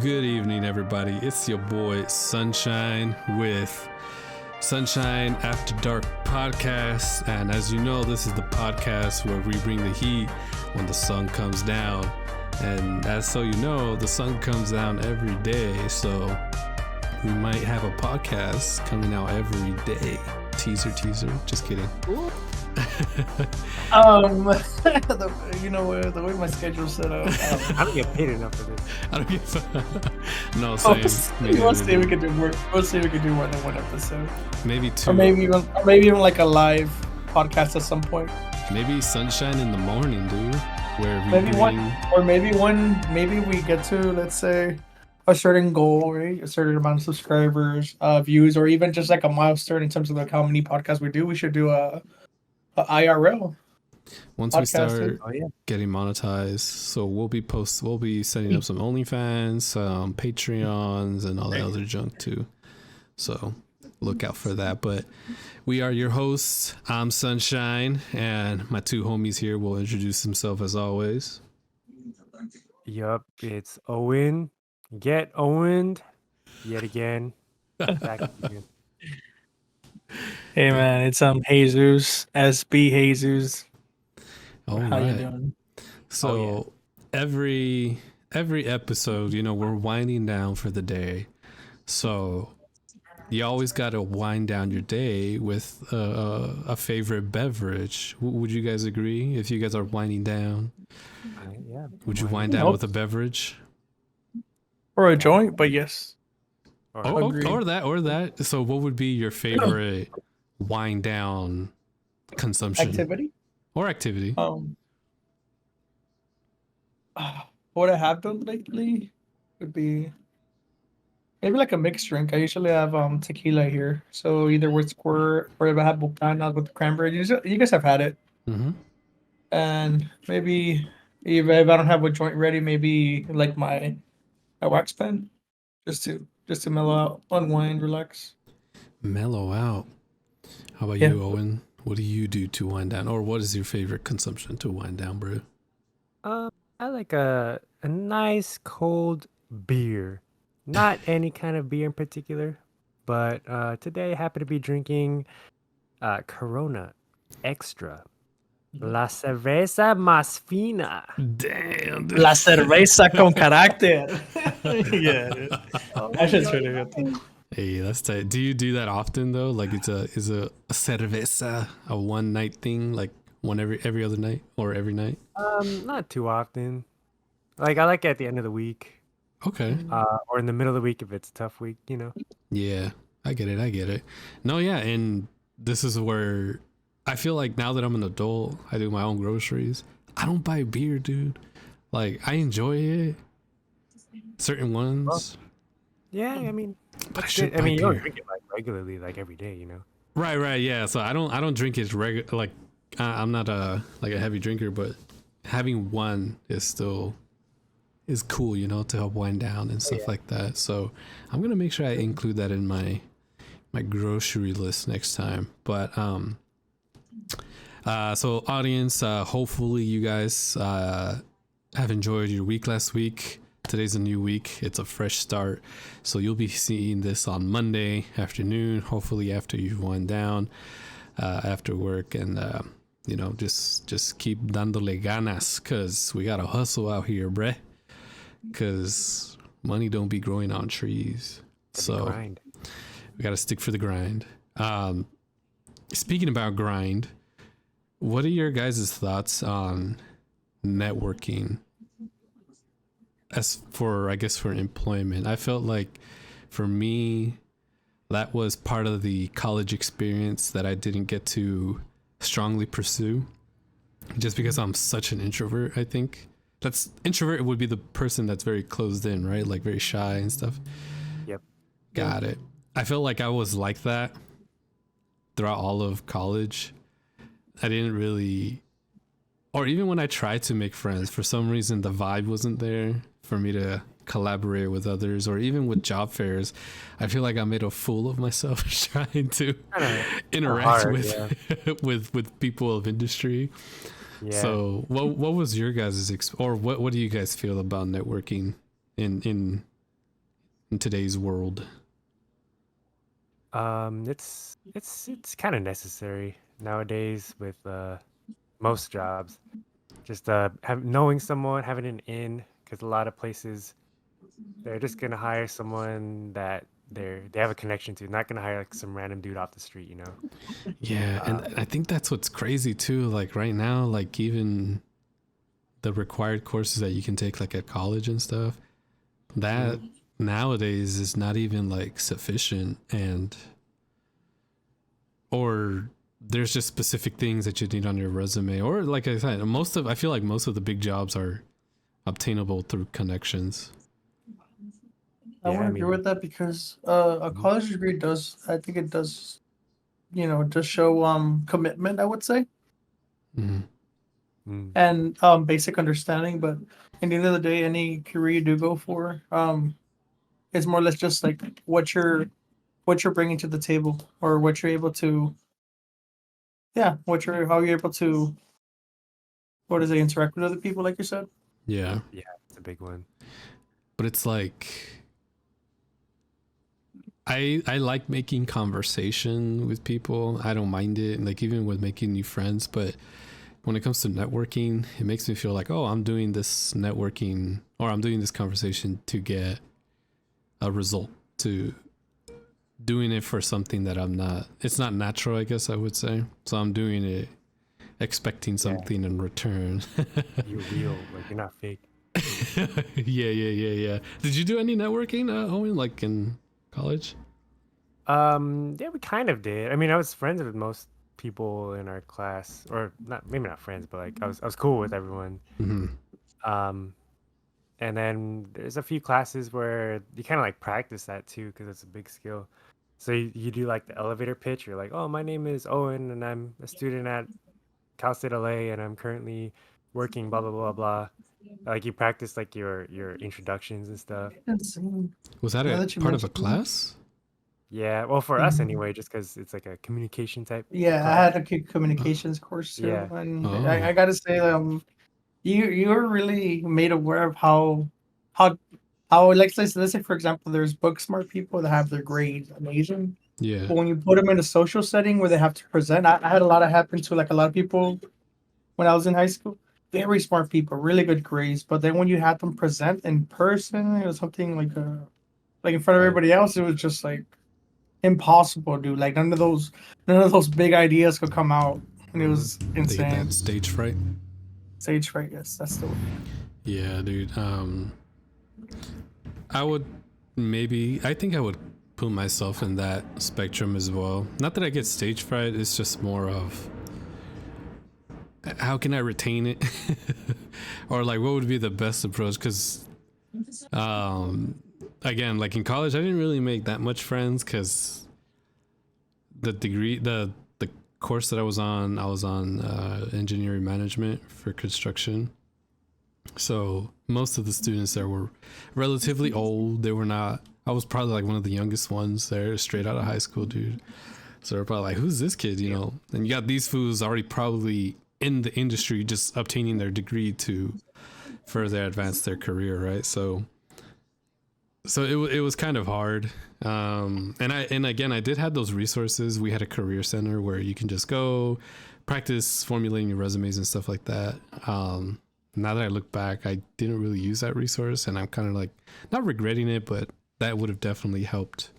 Good evening, everybody. It's your boy Sunshine with Sunshine After Dark Podcast. And as you know, this is the podcast where we bring the heat when the sun comes down. And as so you know, the sun comes down every day. So we might have a podcast coming out every day. Teaser. Just kidding. The way my schedule's set up, I don't get paid enough for this. I don't get no same. we'll see if we can do more. We'll see if we can do more than one episode, Maybe two. or maybe even like a live podcast at some point. Maybe Sunshine in the morning, dude. Where we Maybe bring... maybe we get to, let's say, a certain goal, right? A certain amount of subscribers, views, or even just like a milestone in terms of like how many podcasts we do. We should do a IRL. Once we podcasting. start getting monetized, so we'll be setting up some OnlyFans, some Patreons, and all that other junk too. So look out for that. But we are your hosts. I'm Sunshine, and my two homies here will introduce themselves as always. Yup, it's Owen. Get Owened yet again. Back again. Hey man, it's Jesus, SB Jesus. All How you right. doing? So every episode, we're winding down for the day. So you always got to wind down your day with a favorite beverage. Would you guys agree? If you guys are winding down, Yeah. would you wind down with a beverage? Or a joint, but yes. Agreed. Or that. So what would be your favorite wind down consumption Activity? or activity? What I have done lately would be maybe like a mixed drink. I usually have tequila here, so either with squirt or if I have botana with cranberry. You guys have had it, and maybe if I don't have a joint ready, maybe like my wax pen, just to mellow out, unwind, relax. Mellow out. How about you, Owen? What do you do to wind down, or what is your favorite consumption to wind down, bro? I like a nice cold beer. Not any kind of beer in particular, but today I happen to be drinking Corona Extra. La cerveza más fina. Damn, dude. La cerveza con carácter. Yeah, that shit's really good. Hey, that's tight. Do you do that often though? Like is a cerveza a one night thing, like one every other night or every night? Not too often. Like I like it at the end of the week. Okay. Or in the middle of the week if it's a tough week, Yeah, I get it. No, yeah, and this is where I feel like now that I'm an adult, I do my own groceries. I don't buy beer, dude. Like I enjoy it, certain ones. Yeah, I mean, But I that's should good. I mean, you buy don't beer. drink it like regularly, like every day, Right, yeah. So I don't drink it like I'm not like a heavy drinker, but having one is cool, to help wind down and stuff like that. So I'm gonna make sure I include that in my grocery list next time. But so audience, hopefully you guys have enjoyed your week last week. Today's a new week. It's a fresh start. So you'll be seeing this on Monday afternoon, hopefully after you wind down after work, and just keep dándole ganas, because we gotta hustle out here, bruh, because money don't be growing on trees. So we gotta stick for the grind. Speaking about grind, what are your guys' thoughts on networking as for, I guess, for employment? I felt like for me, that was part of the college experience that I didn't get to strongly pursue just because I'm such an introvert. I think introvert would be the person that's very closed in, right? Like very shy and stuff. Yep. Got it. I felt like I was like that throughout all of college. I didn't really, or even when I tried to make friends, for some reason the vibe wasn't there for me to collaborate with others, or even with job fairs. I feel like I made a fool of myself trying to interact with people of industry. Yeah. So what was your guys' or what do you guys feel about networking in today's world? It's kind of necessary nowadays with most jobs. Just knowing someone, having an in, because a lot of places they're just gonna hire someone that they have a connection to, not gonna hire like some random dude off the street, you know. Yeah, and I think that's what's crazy too. Like right now, like even the required courses that you can take like at college and stuff, that nowadays is not even like sufficient, and or there's just specific things that you need on your resume, or like I said, I feel like most of the big jobs are obtainable through connections. I Yeah, would I agree mean, with that because a college degree does, I think it does, just show commitment, I would say, Mhm. mm, and basic understanding. But at the end of the day, any career you do go for, it's more or less just like what you're bringing to the table, or what you're able to, yeah, how you're able to, what is it, interact with other people, like you said. Yeah, yeah, it's a big one. but it's like I like making conversation with people. I don't mind it, like even with making new friends. But when it comes to networking, it makes me feel like, oh, I'm doing this networking or I'm doing this conversation to get a result, to doing it for something that I'm not. It's not natural, I guess I would say. So I'm doing it expecting Yeah, something in return. you're real, like you're not fake. Yeah. Did you do any networking, Owen, like in college? Yeah, we kind of did. I mean, I was friends with most people in our class, or not, maybe not friends, but like I was cool with everyone. Mm-hmm. Um, and then there's a few classes where you kind of like practice that too, because it's a big skill. So you do like the elevator pitch. You're like, oh, my name is Owen, and I'm a student at Cal State LA, and I'm currently working blah blah blah blah. Like you practice like your introductions and stuff. Insane. Was that Now a that you part of a mentioned it, class? Yeah, well, for us mhm. anyway, just because it's like a communication type Yeah, I class. had a communications course too, Yeah. and I, Oh, I gotta say, you're really made aware of how let's say for example, there's book smart people that have their grades amazing, yeah. but when you put them in a social setting where they have to present, I had a lot of happen to like a lot of people when I was in high school. Very smart people, really good grades, but then when you had them present in person, it was something like in front of Right. everybody else, it was just like impossible, dude. Like none of those big ideas could come out, and it Hmm. was They get that insane. stage fright. Sage fright, yes, that's the word. Yeah, dude. I would I think I would put myself in that spectrum as well. Not that I get stage fright, it's just more of how can I retain it? Or like what would be the best approach? Because um, again, like in college, I didn't really make that much friends because the course that I was on engineering management for construction. So most of the students there were relatively old. They were not. I was probably like one of the youngest ones there, straight out of high school, dude. So they're probably like, "Who's this kid?" You know. And you got these fools already probably in the industry, just obtaining their degree to further advance their career, right? So it was kind of hard. And again, I did have those resources. We had a career center where you can just go practice formulating your resumes and stuff like that. Now that I look back, I didn't really use that resource, and I'm kind of like not regretting it, but that would have definitely helped.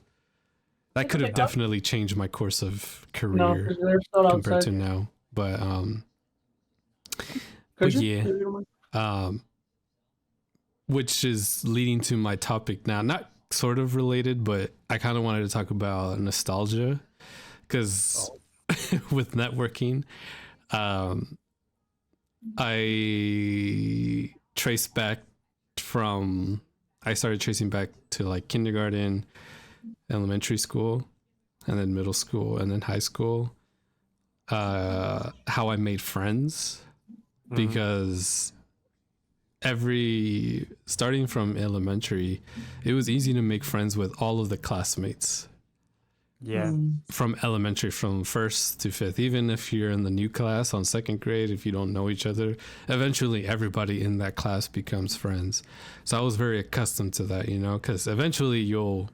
That could have definitely changed my course of No, career because they're still compared outside. to now. But Could you? yeah, If you don't mind. um, which is leading to my topic now. Not sort of related, but I kind of wanted to talk about nostalgia because Oh. with networking, um, I trace back from I started tracing back to like kindergarten, elementary school, and then middle school, and then high school. How I made friends Hmm. because every starting from elementary, it was easy to make friends with all of the classmates. Yeah. from elementary, from first to fifth. Even if you're in the new class on second grade, if you don't know each other, eventually everybody in that class becomes friends. So I was very accustomed to that, because eventually you'll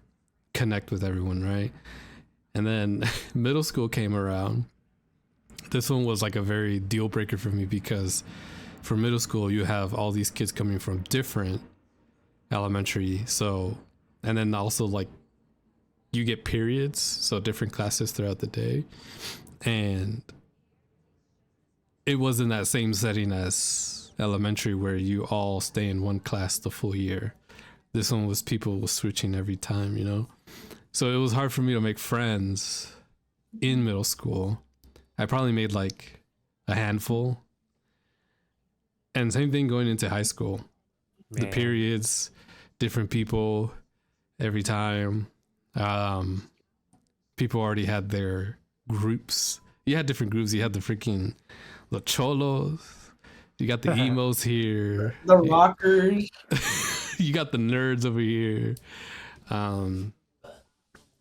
connect with everyone, right? And then middle school came around. This one was like a very deal breaker for me, because for middle school you have all these kids coming from different elementary, and then also like you get periods, so different classes throughout the day, and it wasn't that same setting as elementary where you all stay in one class the full year. This one was people was switching every time, so it was hard for me to make friends in middle school. I probably made like a handful, and same thing going into high school. The Man. periods, different people every time. People already had their groups. You had different groups. You had the cholos. You got the emos here. The rockers. You got the nerds over here. And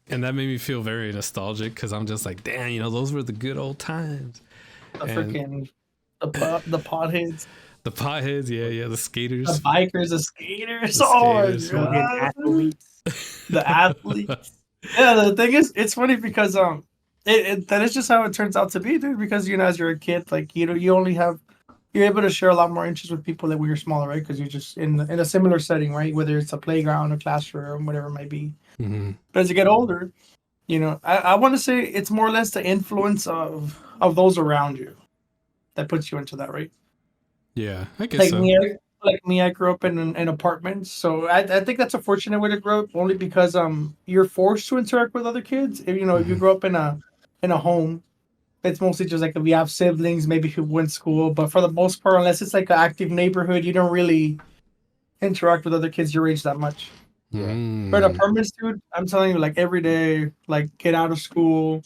that made me feel very nostalgic, because I'm just like, damn, those were the good old times. The freaking the potheads. The potheads, yeah, the skaters. The bikers, the skaters. The Oh skaters, my god. Athletes. The athletes. Yeah, the thing is, it's funny because that is just how it turns out to be, dude. Because as you're a kid, like you're able to share a lot more interests with people that when you're smaller, right? Because you're just in a similar setting, right? Whether it's a playground, a classroom, whatever it might be. Mm-hmm. But as you get older, I want to say it's more or less the influence of those around you that puts you into that, right? Yeah, I guess Like so. me, I grew up in apartments, so I think that's a fortunate way to grow up, only because you're forced to interact with other kids. If you grow up in a home, it's mostly just like if you have siblings, maybe who went to school, but for the most part, unless it's like an active neighborhood, you don't really interact with other kids your age that much. But apartments, dude, I'm telling you, like every day, like get out of school,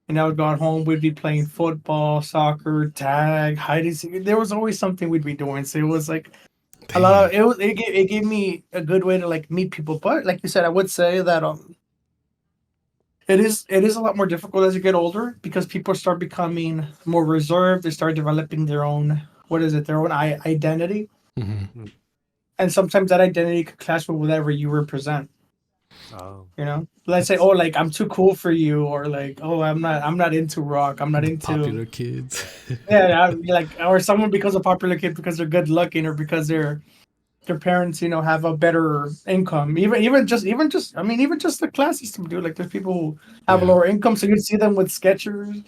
and I would go home. We'd be playing football, soccer, tag, hide and seek. There was always something we'd be doing. So it was like a lot of it gave me a good way to like meet people. But like you said, I would say that it is a lot more difficult as you get older, because people start becoming more reserved. They start developing their own identity. Mm-hmm. And sometimes that identity could clash with whatever you represent. Oh. Let's say, oh, like I'm too cool for you, or like, oh, I'm not into rock. I'm not into popular kids. yeah, like, or someone becomes a popular kid because they're good looking, or because their parents, have a better income. Even just the class system, dude. Like there's people who have a lower income, so you'd see them with Skechers,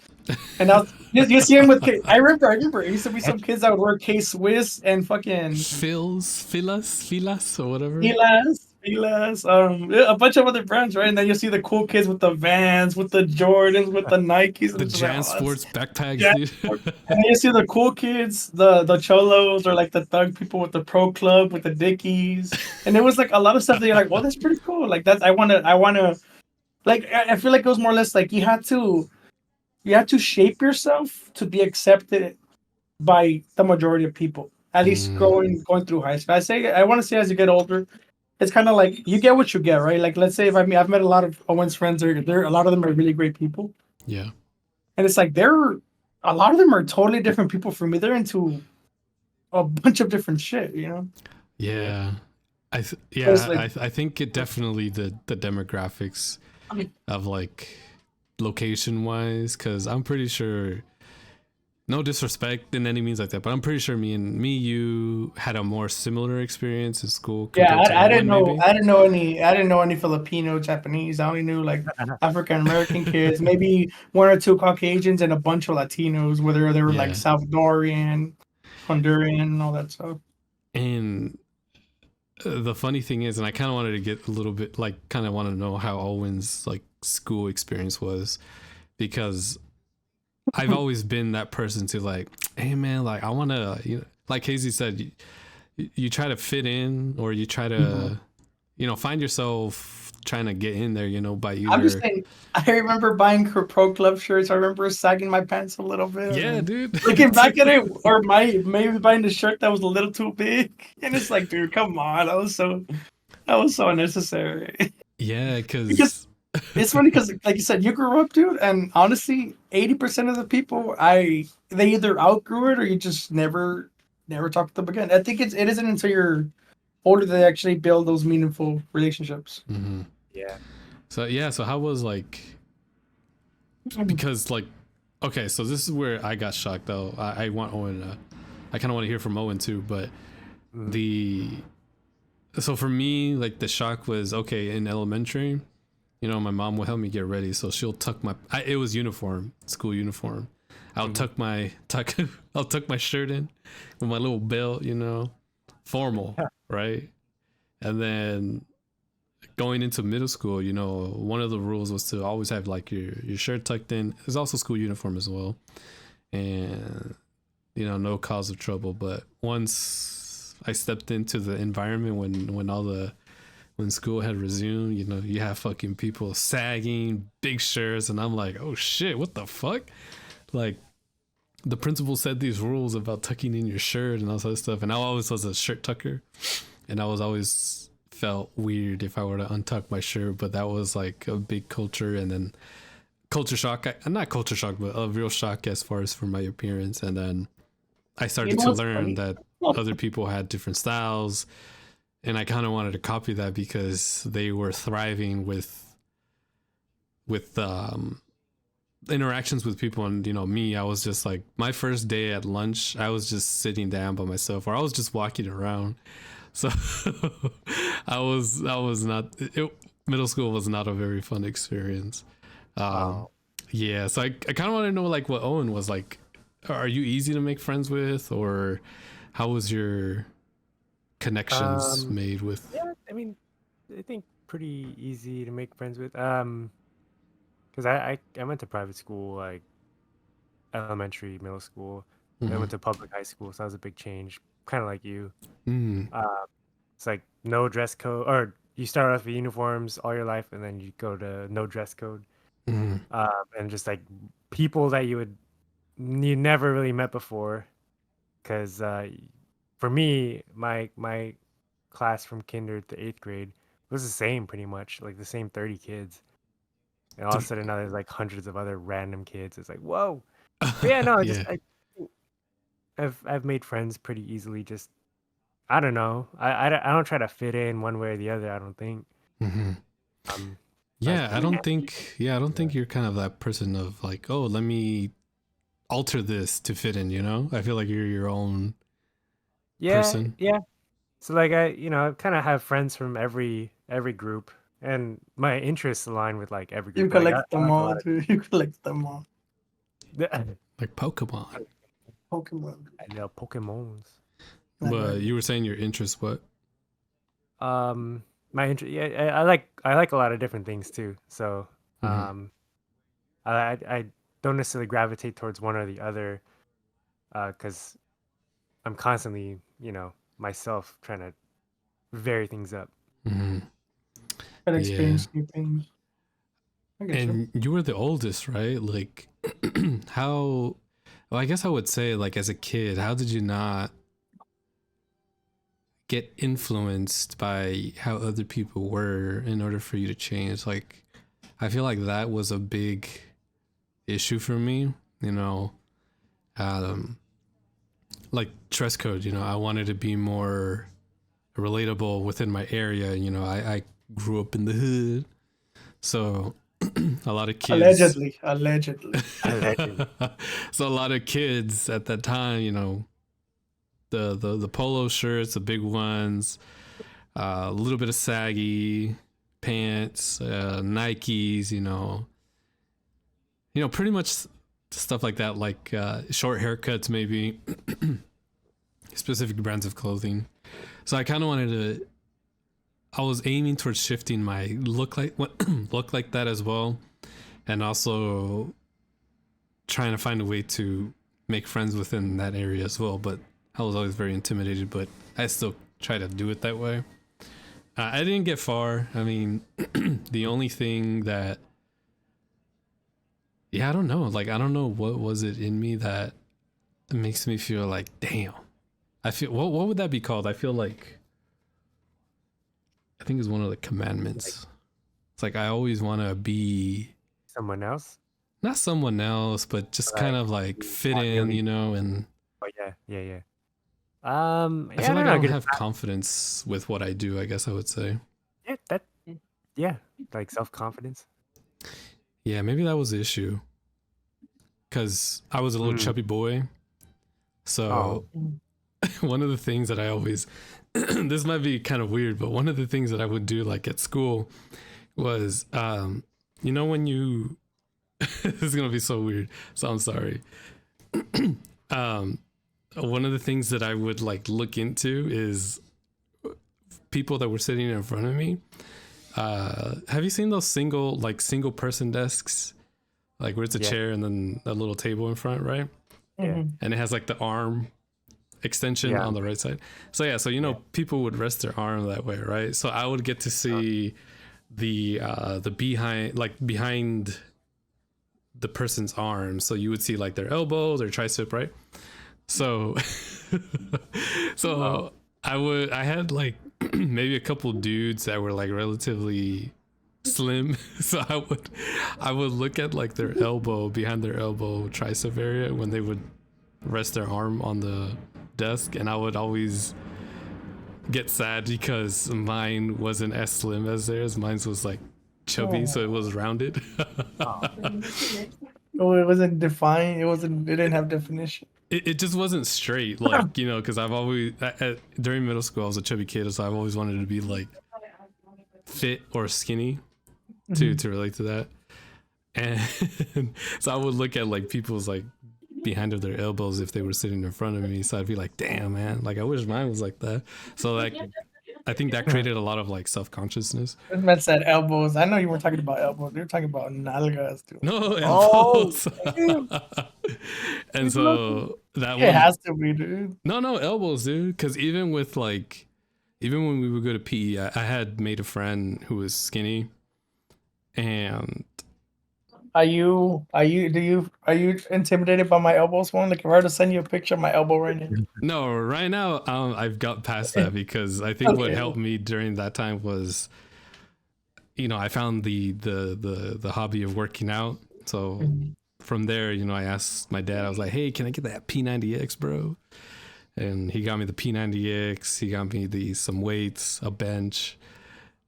and now you see them with. I remember. It used to be some kids that would wear K Swiss and fucking Filas, or whatever. Filas, a bunch of other brands, right? And then you see the cool kids with the Vans, with the Jordans, with the Nikes, the Jan Sports backpacks, dude. And then you see the cool kids, the cholos, or like the thug people with the pro club, with the Dickies, and it was like a lot of stuff that you're like, well, that's pretty cool. Like I wanna, like I feel like it was more or less like you had to shape yourself to be accepted by the majority of people. At least going through high school. I want to say as you get older, it's kind of like you get what you get, right? Like let's say I've met a lot of Owen's friends. They're a lot of them are really great people. Yeah. And it's like a lot of them are totally different people from me. They're into a bunch of different shit, Yeah. I think it definitely the demographics of like location wise, because I'm pretty sure, no disrespect in any means like that, but I'm pretty sure you had a more similar experience in school. Yeah, I didn't know. Maybe? I didn't know any Filipino, Japanese. I only knew like African American kids, maybe one or two Caucasians, and a bunch of Latinos. Whether they were like Salvadorian, Honduran, and all that stuff. And the funny thing is, and I kind of wanted to get a little bit kind of want to know how Owen's like school experience was, because I've always been that person to like, hey man, like I want to, like Casey said, you try to fit in, or you try to, find yourself trying to get in there, by either. I'm just saying, I remember buying pro club shirts. I remember sagging my pants a little bit. Yeah, dude. Looking back at it, or maybe buying the shirt that was a little too big, and it's like, dude, come on, that was so unnecessary. Yeah, because It's funny because, like you said, you grew up, dude, and honestly, 80% of the people, they either outgrew it or you just never talk to them again. I think it isn't until you're older that they actually build those meaningful relationships. Mm-hmm. Yeah. So yeah, so how was like, because like, okay, so this is where I got shocked though. I want Owen. I kind of want to hear from Owen too, but so for me, like the shock was okay in elementary. You know, my mom would help me get ready, so she'll tuck it was uniform, school uniform. I'll tuck my I'll tuck my shirt in with my little belt, you know, formal, right? And then going into middle school, you know, one of the rules was to always have like your shirt tucked in. There's also school uniform as well, and you know, no cause of trouble. But once I stepped into the environment when school had resumed, you know, you have fucking people sagging, big shirts, and I'm like, oh shit, what the fuck? Like, the principal said these rules about tucking in your shirt and all that stuff, and I always was a shirt tucker, and I was always felt weird if I were to untuck my shirt, but that was like a big culture, and then culture shock, not culture shock, but a real shock as far as for my appearance, and then I started to learn that other people had different styles, and I kind of wanted to copy that because they were thriving with interactions with people, and you know, me, I was just like, my first day at lunch, I was just sitting down by myself, or I was just walking around. So I was not middle school was not a very fun experience. Yeah, so I kind of want to know like what Owen was like. Are you easy to make friends with, or how was your connections made with? Yeah, I mean, I think pretty easy to make friends with. Because I went to private school, like elementary, middle school. Then I went to public high school, so that was a big change. Kind of like you. It's like no dress code, or you start off with uniforms all your life, and then you go to no dress code. And just like people that you never really met before, because for me, my class from kinder to 8th grade was the same, pretty much like the same 30 kids, and all of a sudden now there's like hundreds of other random kids. It's like, whoa. But yeah, no, just I've made friends pretty easily. Just I don't know. I don't try to fit in one way or the other, I don't think. I don't think you're kind of that person of like, oh, let me alter this to fit in, you know? I feel like you're your own person. Yeah. So like I kind of have friends from every group, and my interests align with like every group. You collect them all, too. You collect them all. Like Pokemon. I love Pokemons. But you were saying your interest, what? My interest, yeah, I like a lot of different things too. So, I don't necessarily gravitate towards one or the other, because I'm constantly, myself trying to vary things up. And experience new things. And you were the oldest, right? Like, how? Well, I guess I would say, like, as a kid, how did you not get influenced by how other people were in order for you to change? Like, I feel like that was a big issue for me, you know. Like dress code, you know, I wanted to be more relatable within my area. You know, I grew up in the hood, so a lot of kids allegedly. So a lot of kids at that time, you know, the polo shirts, the big ones, a little bit of saggy pants, Nikes, you know, pretty much stuff like that, like short haircuts, maybe specific brands of clothing. So I kind of I was aiming towards shifting my look like that as well, and also trying to find a way to make friends within that area as well. But I was always very intimidated, but I still try to do it that way. I didn't get far. I mean, the only thing that, I don't know. Like, I don't know what was it in me that makes me feel like, damn. I feel, what would that be called? I feel like, I think it's one of the commandments. It's like I always want to be Someone else? not someone else, but just kind Like, of like fit not in, really. and Oh, yeah. I Yeah, feel I like don't I know. don't have confidence with what I do, I guess I would say. Yeah, like self-confidence. Yeah, maybe that was the issue. Because I was a little Mm. chubby boy. So one of the things that I always, this might be kind of weird, but one of the things that I would do like at school was, when you, this is going to be so weird. So I'm sorry. One of the things that I would like look into is people that were sitting in front of me. Have you seen those single person desks? Like where it's a Yeah. chair and then a little table in front, right? Yeah. And it has like the arm extension Yeah. on the right side. So people would rest their arm that way, right? So I would get to see the behind the person's arm. So you would see like their elbow, their tricep, right? So I had like maybe a couple dudes that were like relatively slim. So I would look at like their elbow, behind their elbow, tricep area when they would rest their arm on the desk, and I would always get sad because mine wasn't as slim as theirs. Mine was like chubby, so it was rounded. Oh, it wasn't defined. It didn't have definition. It just wasn't straight, like, because I've always during middle school I was a chubby kid, so I've always wanted to be like fit or skinny to relate to that. And so I would look at like people's like behind of their elbows if they were sitting in front of me, so I'd be like, damn man, like I wish mine was like that. So like I think that created a lot of like self-consciousness. This man said elbows. I know you weren't talking about elbows. You were talking about nalgas, dude. No, elbows. And so that It has to be, dude. No, elbows, dude. Because even when we would go to PE, I had made a friend who was skinny, and Are you intimidated by my elbows, one? Like if I were to send you a picture of my elbow right now. no, right now I've got past that, because I think what helped me during that time was, I found the hobby of working out. So from there, I asked my dad, I was like, hey, can I get that P90X, bro? And he got me the P90X. He got me some weights, a bench.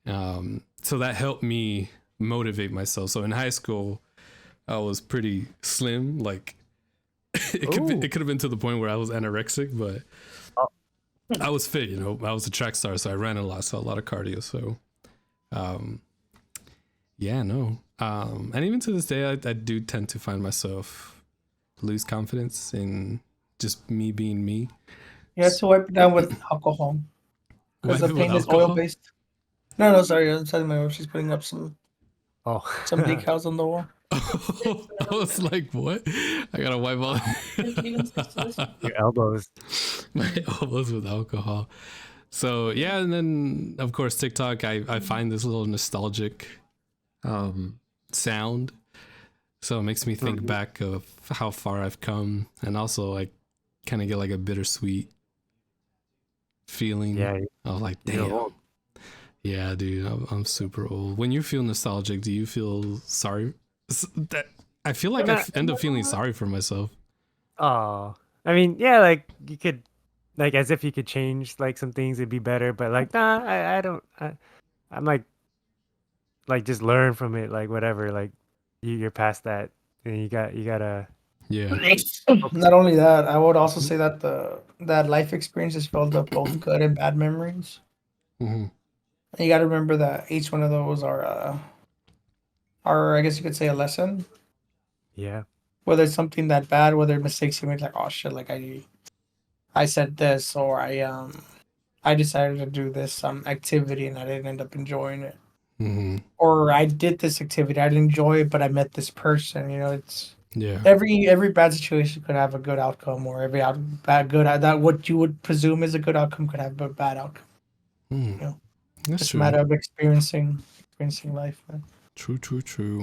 So that helped me motivate myself. So in high school, I was pretty slim. Like it could have been to the point where I was anorexic, but I was fit. I was a track star, so I ran a lot, so a lot of cardio. So, and even to this day, I do tend to find myself lose confidence in just me being me. You have to wipe it down with alcohol because the paint is oil based. No, sorry. I'm telling my wife she's putting up some decals on the wall. I was like, what? I gotta wipe all your elbows. My elbows with alcohol. So yeah, and then of course TikTok, I find this little nostalgic sound. So it makes me think back of how far I've come, and also I kind of get like a bittersweet feeling. Yeah. of like, damn. Yeah, dude, I'm super old. When you feel nostalgic, do you feel sorry? I feel like I end up feeling sorry for myself. Oh, I mean, yeah, like you could, like as if you could change like some things, it'd be better. But like, nah, I don't. I'm like just learn from it, like whatever. Like you're past that, and you gotta. Yeah. Not only that, I would also say that that life experience is filled up both good and bad memories. Mm-hmm. And you got to remember that each one of those are I guess you could say a lesson. Yeah. Whether it's something that bad, whether mistakes you made, like oh shit, like I said this, or I decided to do this activity and I didn't end up enjoying it. Mm-hmm. Or I did this activity, I didn't enjoy it, but I met this person. It's yeah. Every bad situation could have a good outcome, or every that what you would presume is a good outcome could have a bad outcome. Mm. That's It's true. a matter of experiencing life, man. True.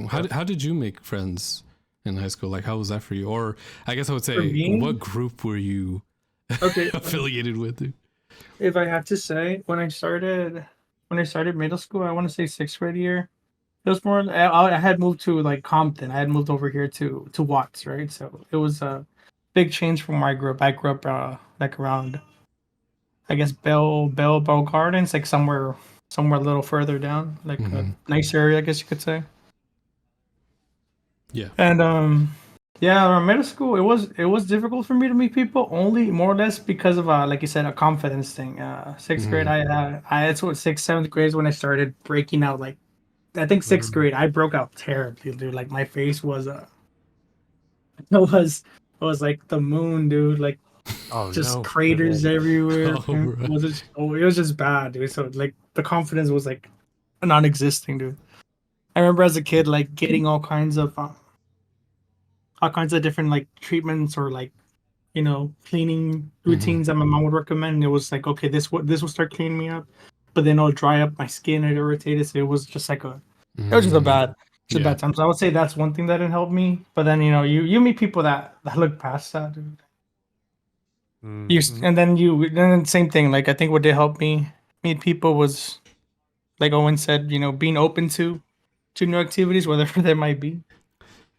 How did you make friends in high school? Like, how was that for you? Or I guess I would say, what group were you affiliated with? Dude? If I had to say, when I started middle school, I want to say 6th grade year, It was more. I had moved to like Compton. I had moved over here to Watts, right? So it was a big change from where I grew up. I grew up like around, I guess Bell Gardens, like somewhere a little further down, like a Mm-hmm. nice area, I guess you could say. Yeah. And yeah, around middle school, it was difficult for me to meet people, only more or less because of like you said, a confidence thing. Sixth grade, Mm-hmm. I that's what sixth, seventh grade is when I started breaking out. Like I think sixth Mm. grade, I broke out terribly, dude. Like my face was it was like the moon, dude. Like Oh just no. craters everywhere. Oh, bro. It was just bad, dude. So like the confidence was like non-existing, dude. I remember as a kid, like getting all kinds of different like treatments or like cleaning Mm-hmm. routines that my mom would recommend. It was like, okay, this will start cleaning me up, but then it'll dry up my skin and irritate it. So it was just like it was Mm-hmm. just a Yeah. bad time. So I would say that's one thing that didn't help me. But then you meet people that look past that, dude. Mhm. And then same thing. Like I think what did help me meet people was like Owen said, being open to new activities, whatever they might be.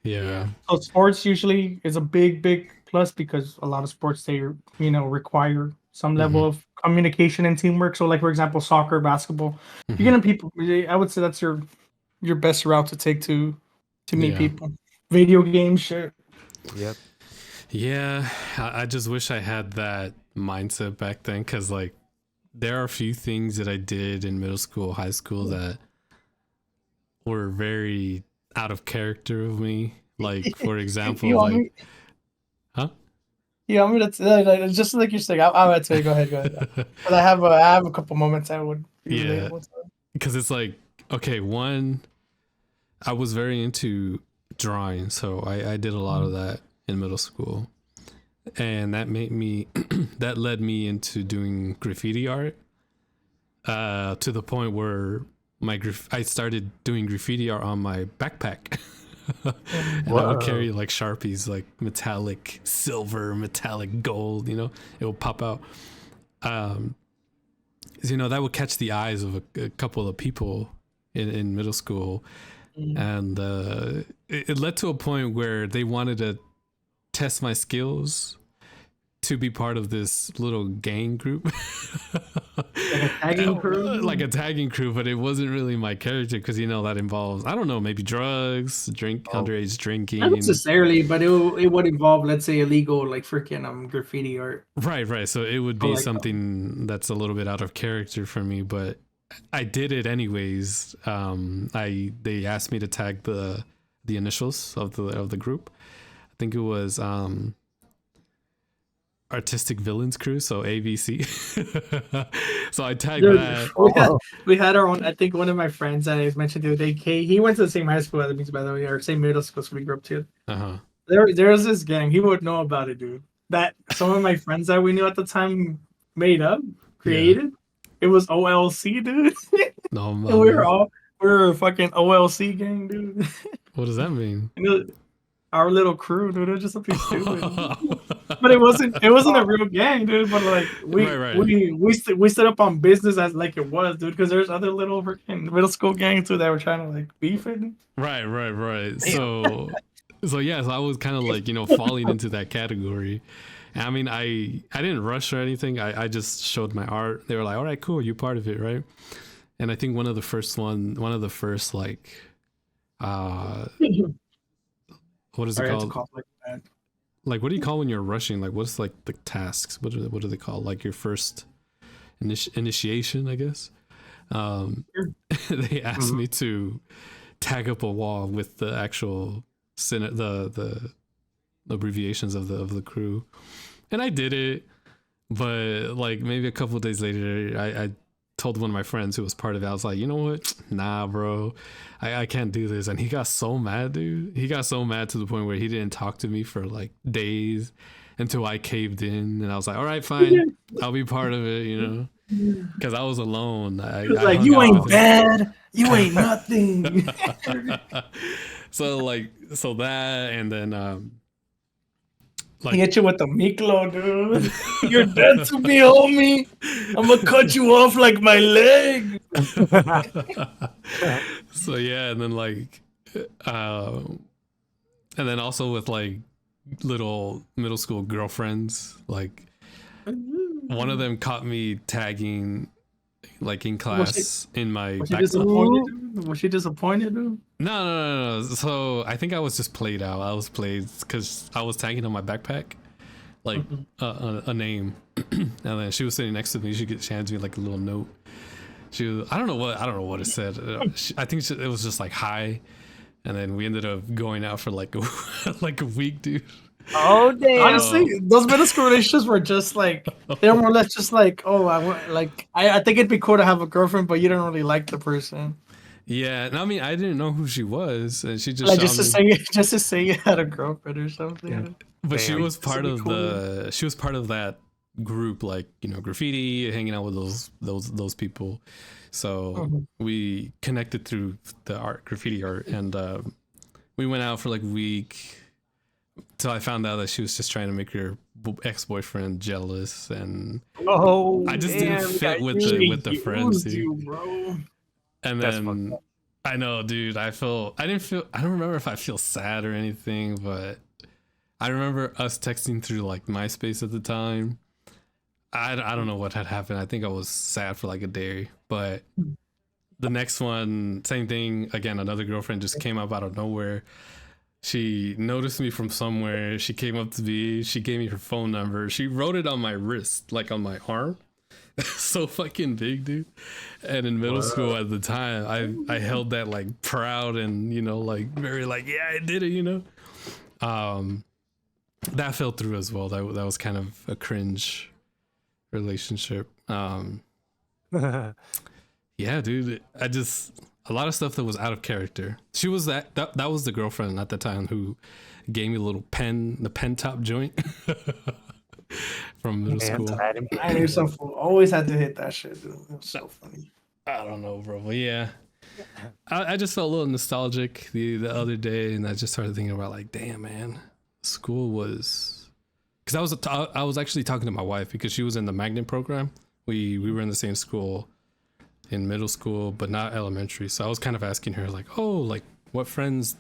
Yeah. Yeah. So sports usually is a big plus because a lot of sports they require some Mm-hmm. level of communication and teamwork. So like for example, soccer, basketball, you're Mm-hmm. gonna people. I would say that's your best route to take to meet Yeah. people. Video games, shit. Yep. Yeah. I just wish I had that mindset back then, because like there are a few things that I did in middle school, high school that were very out of character of me. Like for example, You want like, me? huh? You want me to like, just like you're saying? I'll tell you. Go ahead, go ahead. But I have a couple moments I would be Yeah, relatable to. because it's like, okay, one, I was very into drawing, so I did a lot of that in middle school, and that made me that led me into doing graffiti art, to the point where I started doing graffiti art on my backpack. And I would Whoa. carry like Sharpies, like metallic silver, metallic gold, it will pop out. um that would catch the eyes of a couple of people in middle school, and it led to a point where they wanted to test my skills to be part of this little gang group. Like a tagging crew. Like a tagging crew, but it wasn't really my character, because that involves, I don't know, maybe drugs, Oh. underage Not drinking. necessarily, but it would involve, let's say, illegal like freaking graffiti art. Right, so it would Or be like something that's a little bit out of character for me, but I did it anyways. They asked me to tag the initials of the group. I think it was Artistic Villains Crew, so ABC. So I tagged dude, that. Oh. we had our own. I think one of my friends that I mentioned the other day, he went to the same high school as me, by the way, or same middle school, so we grew up too. Uh-huh. There was this gang. He would know about it, dude. That some of my friends that we knew at the time made up, Yeah. created. It was OLC, dude. No, And man. we were a fucking OLC gang, dude. What does that mean? Our little crew, dude. It was just something stupid. But it wasn't a real gang, dude. But like Right. we stood up on business as like it was, dude. Because there's other little freaking middle school gangs too that were trying to like beef it. Right. So yeah, so I was kind of like, falling into that category. And I mean, I didn't rush or anything. I just showed my art. They were like, all right, cool, you part of it, right? And I think one of the first like, what is it Sorry, I had to called? cough like that. Like, what do you call when you're rushing? Like, what's like the tasks? What do they call? Like your first initiation, I guess. Sure. They asked Mhm. me to tag up a wall with the actual the abbreviations of the crew, and I did it. But like maybe a couple of days later, I told one of my friends who was part of it. I was like, you know what? Nah, bro, I can't do this. And he got so mad, dude. He got so mad to the point where he didn't talk to me for like days, until I caved in, and I was like, all right, fine, I'll be part of it, because I was alone. He was I like, hung "You out ain't with him. bad. You ain't nothing." So that, and then He hit you with the Miklo, dude. You're dead to me, homie. I'm gonna cut you off like my leg. So yeah, and then and then also with like little middle school girlfriends, like one of them caught me tagging like in class in my Was she backpack. disappointed, dude? Was she disappointed, dude? No. So I think I was just played out. I was played because I was tagging on my backpack, like a name, and then she was sitting next to me. She hands me like a little note. I don't know what it said. I think it was just like hi, and then we ended up going out for like like a week, dude. Oh damn! Honestly, those middle school relationships were just like they're more or less just like, oh, I think it'd be cool to have a girlfriend, but you don't really like the person. Yeah, and I mean, I didn't know who she was, and she just Like shot me. just to say you had a girlfriend or something. Yeah. But she Damn. was part This of would be she was part of that group, like, you know, graffiti, hanging out with those people. So we connected through the graffiti art, and we went out for like a week till I found out that she was just trying to make her ex-boyfriend jealous, and Oh, I just damn, didn't fit with the friends, dude. bro. And That's then fucked I know, dude, I don't remember if I feel sad or anything, but I remember us texting through like MySpace at the time. I don't know what had happened. I think I was sad for like a day, but the next one, same thing again. Another girlfriend just came up out of nowhere. She noticed me from somewhere. She came up to me. She gave me her phone number. She wrote it on my wrist, like on my arm. So fucking big, dude. And in middle school at the time, I held that like proud and, you know, like very like, yeah, I did it, you know. That fell through as well. That was kind of a cringe relationship. Yeah, dude. A lot of stuff that was out of character. She was that was the girlfriend at the time who gave me the pen top joint from middle school. I knew some fool always had to hit that shit, dude. It was so funny. I don't know, bro. But yeah. I just felt a little nostalgic the other day, and I just started thinking about like, damn, man, school was, because I was actually talking to my wife because she was in the magnet program. We were in the same school in middle school, but not elementary. So I was kind of asking her like, oh, like what friends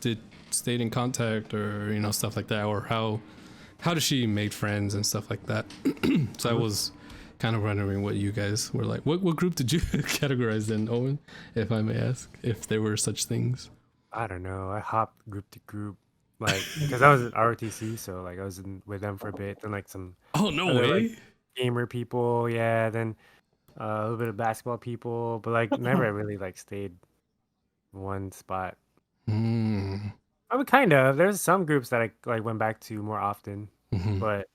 stayed in contact, or, you know, stuff like that, or how does she make friends and stuff like that. So I was kind of wondering what you guys were like. What group did you categorize in, Owen, if I may ask, if there were such things? I don't know. I hopped group to group, like, because I was at ROTC, so like I was with them for a bit, and like some way, like, gamer people, yeah, then a little bit of basketball people, but like never really like stayed one spot. I mean, kind of. There's some groups that I like went back to more often, but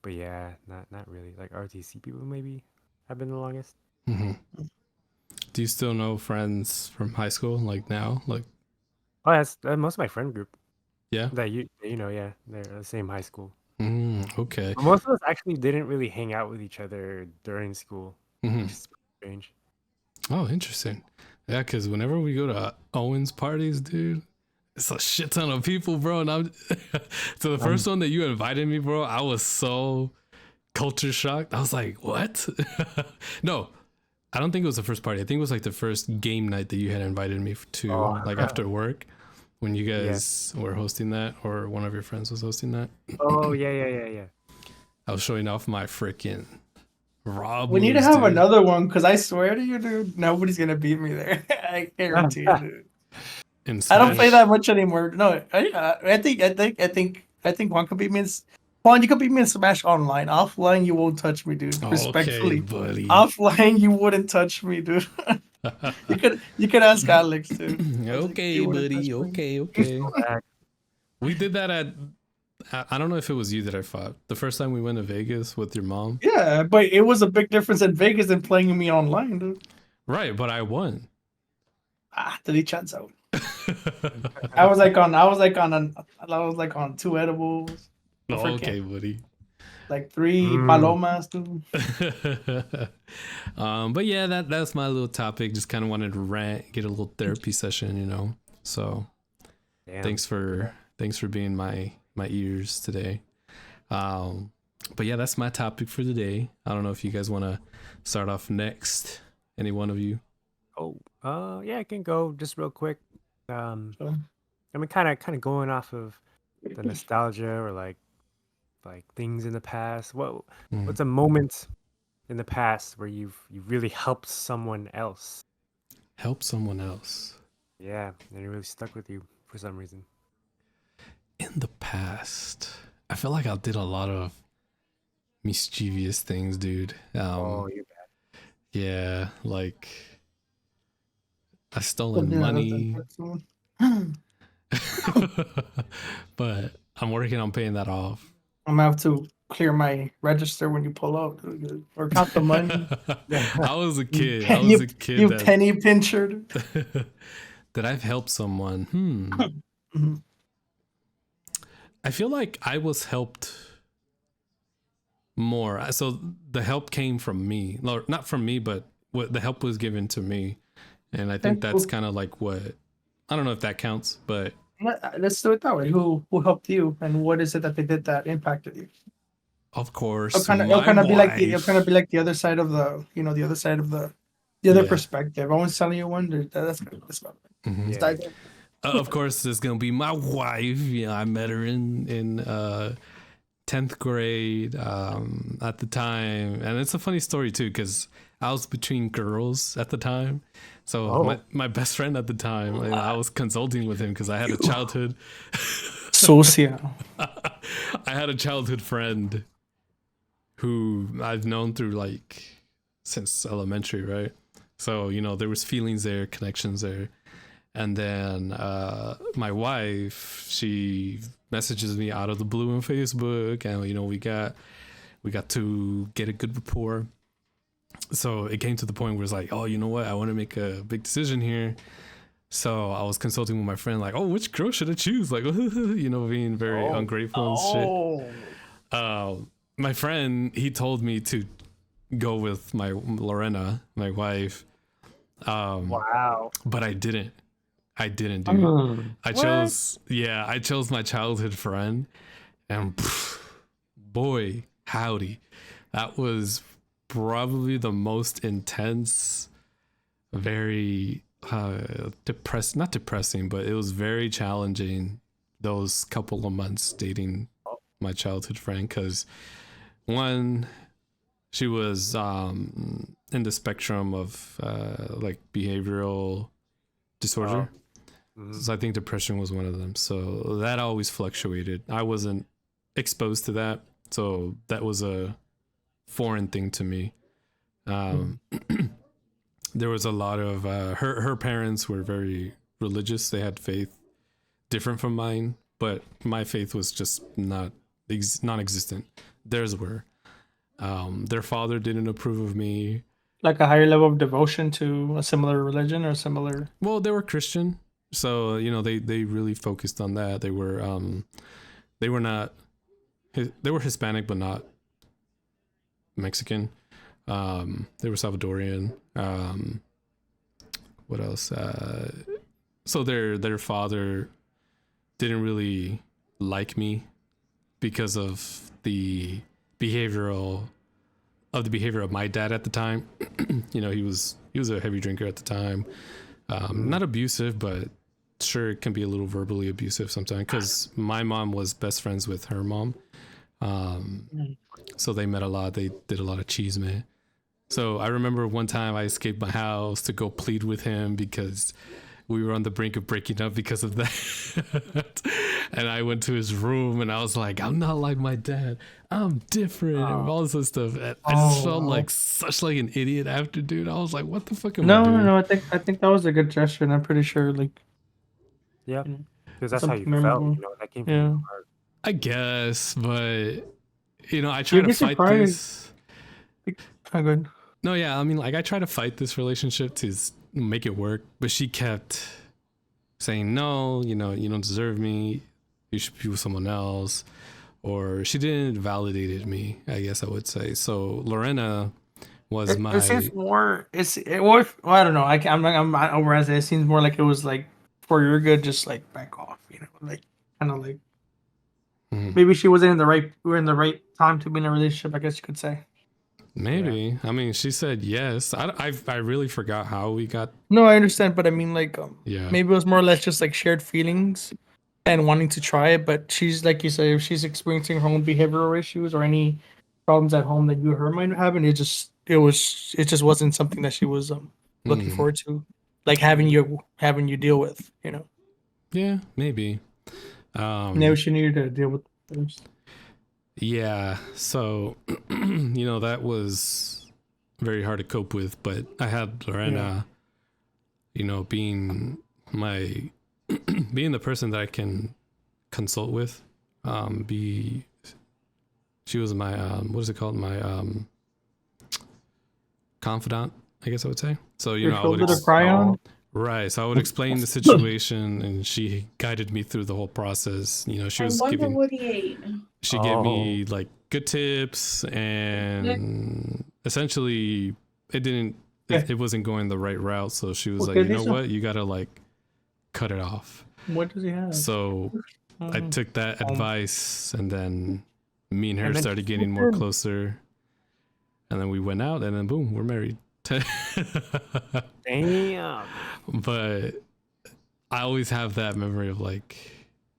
yeah, not really. Like RTC people maybe have been the longest. Do you still know friends from high school, like now? Like, oh, that's most of my friend group. Yeah, that you know, yeah, they're the same high school. Okay. But most of us actually didn't really hang out with each other during school, which is strange. Oh, interesting. Yeah, because whenever we go to Owen's parties, dude, it's a shit ton of people, bro. And so the first one that you invited me, bro, I was so culture shocked. I was like, what? No, I don't think it was the first party. I think it was like the first game night that you had invited me to, like after work, when you guys were hosting that, or one of your friends was hosting that. Oh, yeah. I was showing off my freaking raw We need to moves, have dude. another one, because I swear to you, dude, nobody's gonna beat me there. I guarantee you, dude. I don't play that much anymore. No, I think Juan could beat me. Juan, you could beat me in Smash online. Offline, you won't touch me, dude. Respectfully, buddy. Offline, you wouldn't touch me, dude. you could ask Alex too. Okay, buddy. Okay. We did that at. I don't know if it was you that I fought the first time we went to Vegas with your mom. Yeah, but it was a big difference in Vegas than playing me online, dude. Right, but I won. Delete chat zone. I was like on 2 edibles. Okay, buddy. Like 3 palomas, dude. But yeah, that's my little topic. Just kind of wanted to rant, get a little therapy session, you know. So, thanks for being my my ears today. But yeah, that's my topic for today. I don't know if you guys want to start off next. Any one of you? Yeah, I can go just real quick. So, I mean, kind of going off of the nostalgia or like things in the past. What's a moment in the past where you really helped someone else? Help someone else. Yeah, and it really stuck with you for some reason. In the past, I feel like I did a lot of mischievous things, dude. You Yeah, like I stolen something that money, doesn't hurt someone. but I'm working on paying that off. I'm gonna have to clear my register when you pull out, or count the money. I was a You kid. I pen- was you, a kid you that penny pinchered. that I've helped someone. Mhm. I feel like I was helped more. So the help came from me, or not from me, but what the help was given to me, and I think Okay, that's cool. kind of like what, I don't know if that counts, but Let's do it that way. Who helped you, and what is it that they did that impacted you? of course It'll my kind of be like wife. the other side of the other side of the other Yeah. perspective. I was telling you one. That's good. Let's go. Mhm. Let's Yeah. dive in. Of course, there's gonna be my wife. Yeah, I met her in 10th grade at the time, and it's a funny story too because I was between girls at the time. So my best friend at the time, I was consulting with him because I had a childhood. Socia. I had a childhood friend who I've known through like since elementary, right? So there was feelings there, connections there. And then my wife, she messages me out of the blue on Facebook, and we got to get a good rapport. So it came to the point where it's like, oh, you know what? I want to make a big decision here. So I was consulting with my friend, like, oh, which girl should I choose? Like, being very ungrateful and shit. My friend, he told me to go with my Lorena, my wife. Wow. But I didn't, dude. I chose my childhood friend, and boy, howdy, that was probably the most intense, very not depressing, but it was very challenging those couple of months dating my childhood friend, because one, she was in the spectrum of like behavioral disorder. So I think depression was one of them. So that always fluctuated. I wasn't exposed to that, so that was a foreign thing to me. There was a lot of her parents were very religious. They had faith different from mine, but my faith was just non-existent. Theirs were. Their father didn't approve of me. Like a higher level of devotion to a similar religion or similar. Well, they were Christian, so they really focused on that. They were not, they were Hispanic but not Mexican. They were Salvadorian. What else? So their father didn't really like me because of the behavior of my dad at the time. He was a heavy drinker at the time. Not abusive, but sure, it can be a little verbally abusive sometimes, because my mom was best friends with her mom. So they met a lot. They did a lot of cheese, man. So I remember one time I escaped my house to go plead with him because we were on the brink of breaking up because of that. And I went to his room and I was like, I'm not like my dad. I'm different and all this other stuff. And I just felt like such like an idiot after, dude. I was like, what the fuck am I doing? No. I think that was a good gesture, and I'm pretty sure Yeah, because that's how you something felt. memorable. That came from Yeah. your heart. I guess, but I try You'd to be fight surprised. this. Oh, good. No, yeah, I mean, like, I try to fight this relationship to make it work, but she kept saying, no, you don't deserve me. You should be with someone else. Or she didn't validate me, I guess I would say. So Lorena was my. It seems more. Well, I don't know. I'm not over as it seems more like it was like for your good. Just like back off, like kind of like. Mhm. Maybe she wasn't in the right. We were in the right time to be in a relationship. I guess you could say. Maybe. I mean, she said yes. I really forgot how we got. No, I understand, but I mean, like, Yeah. maybe it was more or less just like shared feelings and wanting to try it. But she's like you say, if she's experiencing her own behavioral issues or any problems at home that you or her might have, and it just wasn't something that she was looking Mm. forward to, like having you deal with. You know, Yeah, maybe. maybe she needed to deal with it first. Yeah. So, that was very hard to cope with, but I had Lorena, being my being the person that I can consult with. She was my what is it called? My confidant, I guess I would say. So, Your I would shoulder to cry on. right. So I would explain the situation, and she guided me through the whole process. She was giving what he ate. she gave me like good tips, and essentially it wasn't going the right route. So she was like, you know what, you gotta like cut it off. What does he have? So I took that advice, and then me and her And then started getting more closer, and then we went out, and then boom, we're married. Damn. But I always have that memory of like,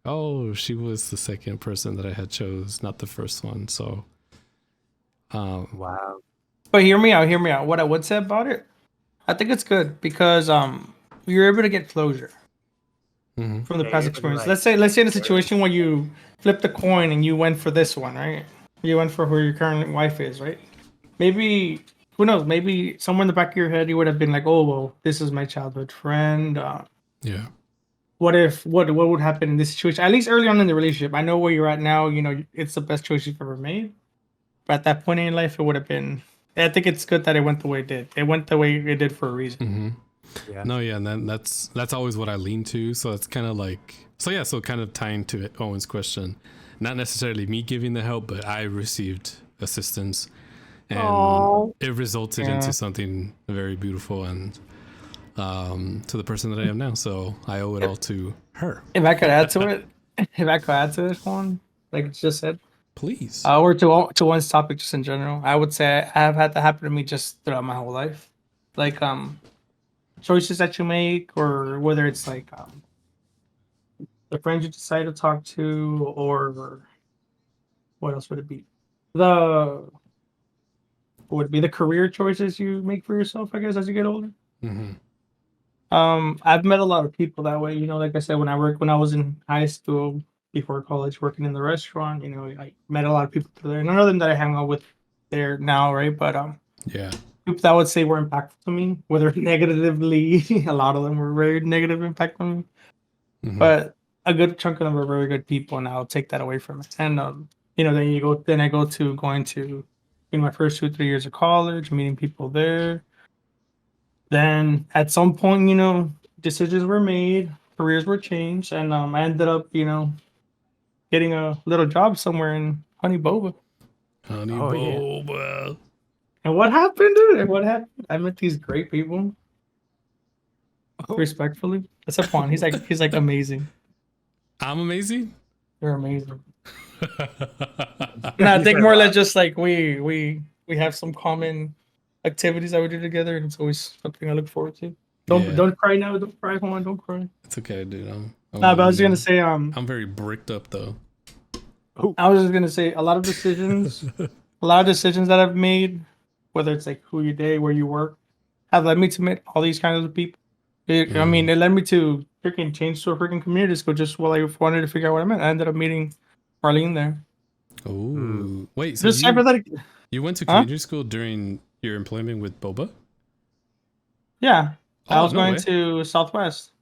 oh, she was the second person that I had chose, not the first one. So Wow. But hear me out. What I would say about it, I think it's good because you're able to get closure mhm. from the Yeah, past you're experience. right. Let's say in a situation where you flipped the coin and you went for this one, right? You went for who your current wife is, right? Maybe who knows? Maybe somewhere in the back of your head you would have been like, oh well, this is my childhood friend. Yeah. What would happen in this situation? At least early on in the relationship, I know where you're at now. It's the best choice you've ever made. But at that point in your life, it would have been. I think it's good that it went the way it did. It went the way it did for a reason. Mm-hmm. Yeah. No, yeah, and then that's always what I lean to. So it's kind of like, so kind of tying to Owen's question, not necessarily me giving the help, but I received assistance, and it resulted into something very beautiful, and to the person that I am now. So I owe it all to her. If I could add to it, Juan, like it's just said, Please. or to one's topic just in general, I would say I have had that happen to me just throughout my whole life, like choices that you make, or whether it's like the friends you decide to talk to, or what else would it be? The Would it be the career choices you make for yourself, I guess, as you get older. Mm-hmm. I've met a lot of people that way. Like I said, when I was in high school before college, working in the restaurant, I met a lot of people there. None of them that I hang out with there now, right? But Yeah. people that I would say were impactful to me, whether negatively, a lot of them were very negative impact on me. Mm-hmm. But a good chunk of them are very good people, and I'll take that away from it. And then I go to going to my first 2-3 years of college, meeting people there. Then at some point, decisions were made, careers were changed, and I ended up, getting a little job somewhere in Honey Boba. Honey Oh, yeah. Boba. And what happened, dude? What happened? I met these great people. Respectfully, except Juan. He's like amazing. I'm amazing. You're amazing. No, I think more or less just like we have some common activities that we do together, and it's always something I look forward to. Don't cry now. Don't cry, Juan. Don't cry. It's okay, dude. But I was gonna say I'm very bricked up though. I was just gonna say a lot of decisions that I've made, whether it's like who you date, where you work, have led me to meet all these kinds of people. I mean, it led me to freaking change to a freaking community school just while I wanted to figure out what I meant. I ended up meeting Marlene there. Oh, wait. So Just hypothetic. you went to community school during your employment with Boba? Yeah, I Oh, was no going way. to Southwest.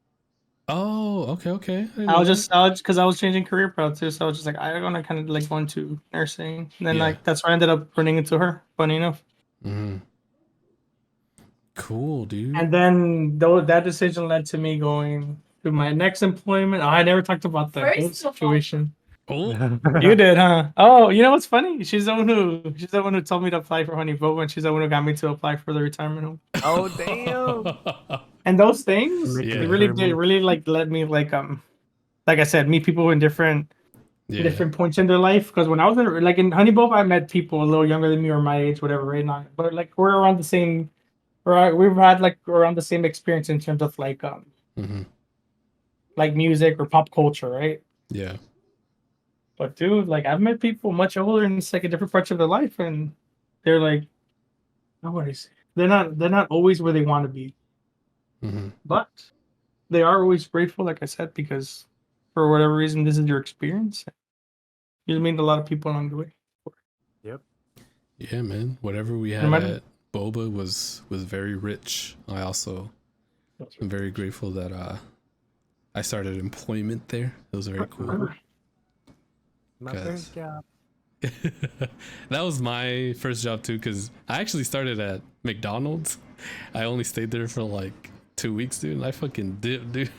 Oh, okay. I was because I was changing career path too, so I was just like, I'm gonna kind of like go into nursing, and then Yeah. like that's where I ended up running into her. Funny enough. Mm-hmm. Cool, dude. And then that decision led to me going to my next employment. Oh, I never talked about that whole situation. Oh, You did, huh? Oh, you know what's funny? She's the one who told me to apply for Honey Boba, and she's the one who got me to apply for the retirement home. Oh, damn. And those things Yeah. really like let me like I said, meet people in different Yeah. different points in their life. Because when I was in Honey Bowl, I met people a little younger than me or my age, whatever, right now. But like we're around the same, or we've had like around the same experience in terms of Mm-hmm. like music or pop culture, right? Yeah. But dude, like I've met people much older in like in different parts of their life, and they're like, nobody's. They're not always where they want to be, Mm-hmm. but they are always grateful, like I said, because for whatever reason, this is your experience. You meet a lot of people along the way. Yep. Yeah, man. Whatever we had Remember? at Boba was very rich. I also am very grateful that I started employment there. It was very cool. My 'Cause- first job. That was my first job too, because I actually started at McDonald's. I only stayed there for like 2 weeks, dude, and I fucking dipped, dude.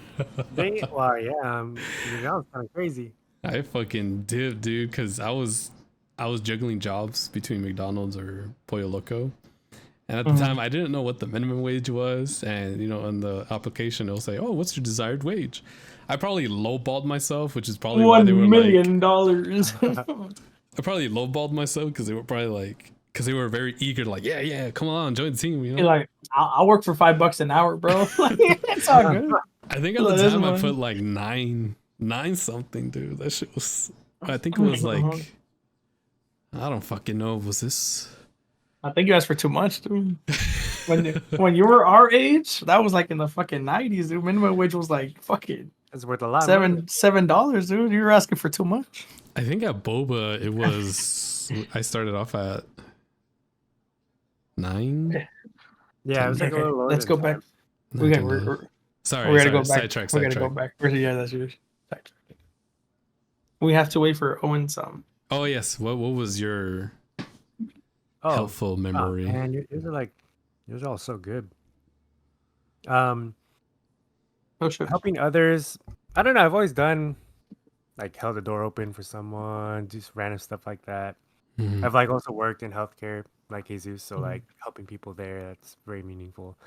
Dang it. Wow, yeah. That was kind of crazy. I fucking dipped, dude, because I was juggling jobs between McDonald's or Pollo Loco. And at the time, I didn't know what the minimum wage was. And, you know, on the application, it'll say, oh, what's your desired wage? I probably lowballed myself, which is probably why they were $1 million. I probably lowballed myself because they were probably like, because they were very eager, like, yeah, come on, join the team, you know? You're like, I'll work for $5 an hour, bro. Like, it's all good. I think at the This time I one. put like nine something, dude. That shit was, I think it was like, I don't fucking know. Was this? I think you asked for too much, dude. When you were our age, that was like in the fucking 90s, dude. Minimum wage was like fucking It's worth a lot. of money. $7, dude. You were asking for too much. I think at Boba it was. I started off at 9. Yeah, it was like a Okay, little lower let's than go back. 10. We Not got. too We're, bad. we're, Sorry, we gotta go back. Sidetrack. We gotta go back. Yeah, that's yours. Sidetrack. We have to wait for Owen's Oh yes. What was your Oh, helpful memory? man, yours are all so good. Oh shit. Helping others. I don't know. I've always done like held the door open for someone, just random stuff like that. Mhm. I've like also worked in healthcare like Jesus, so like helping people there, that's very meaningful.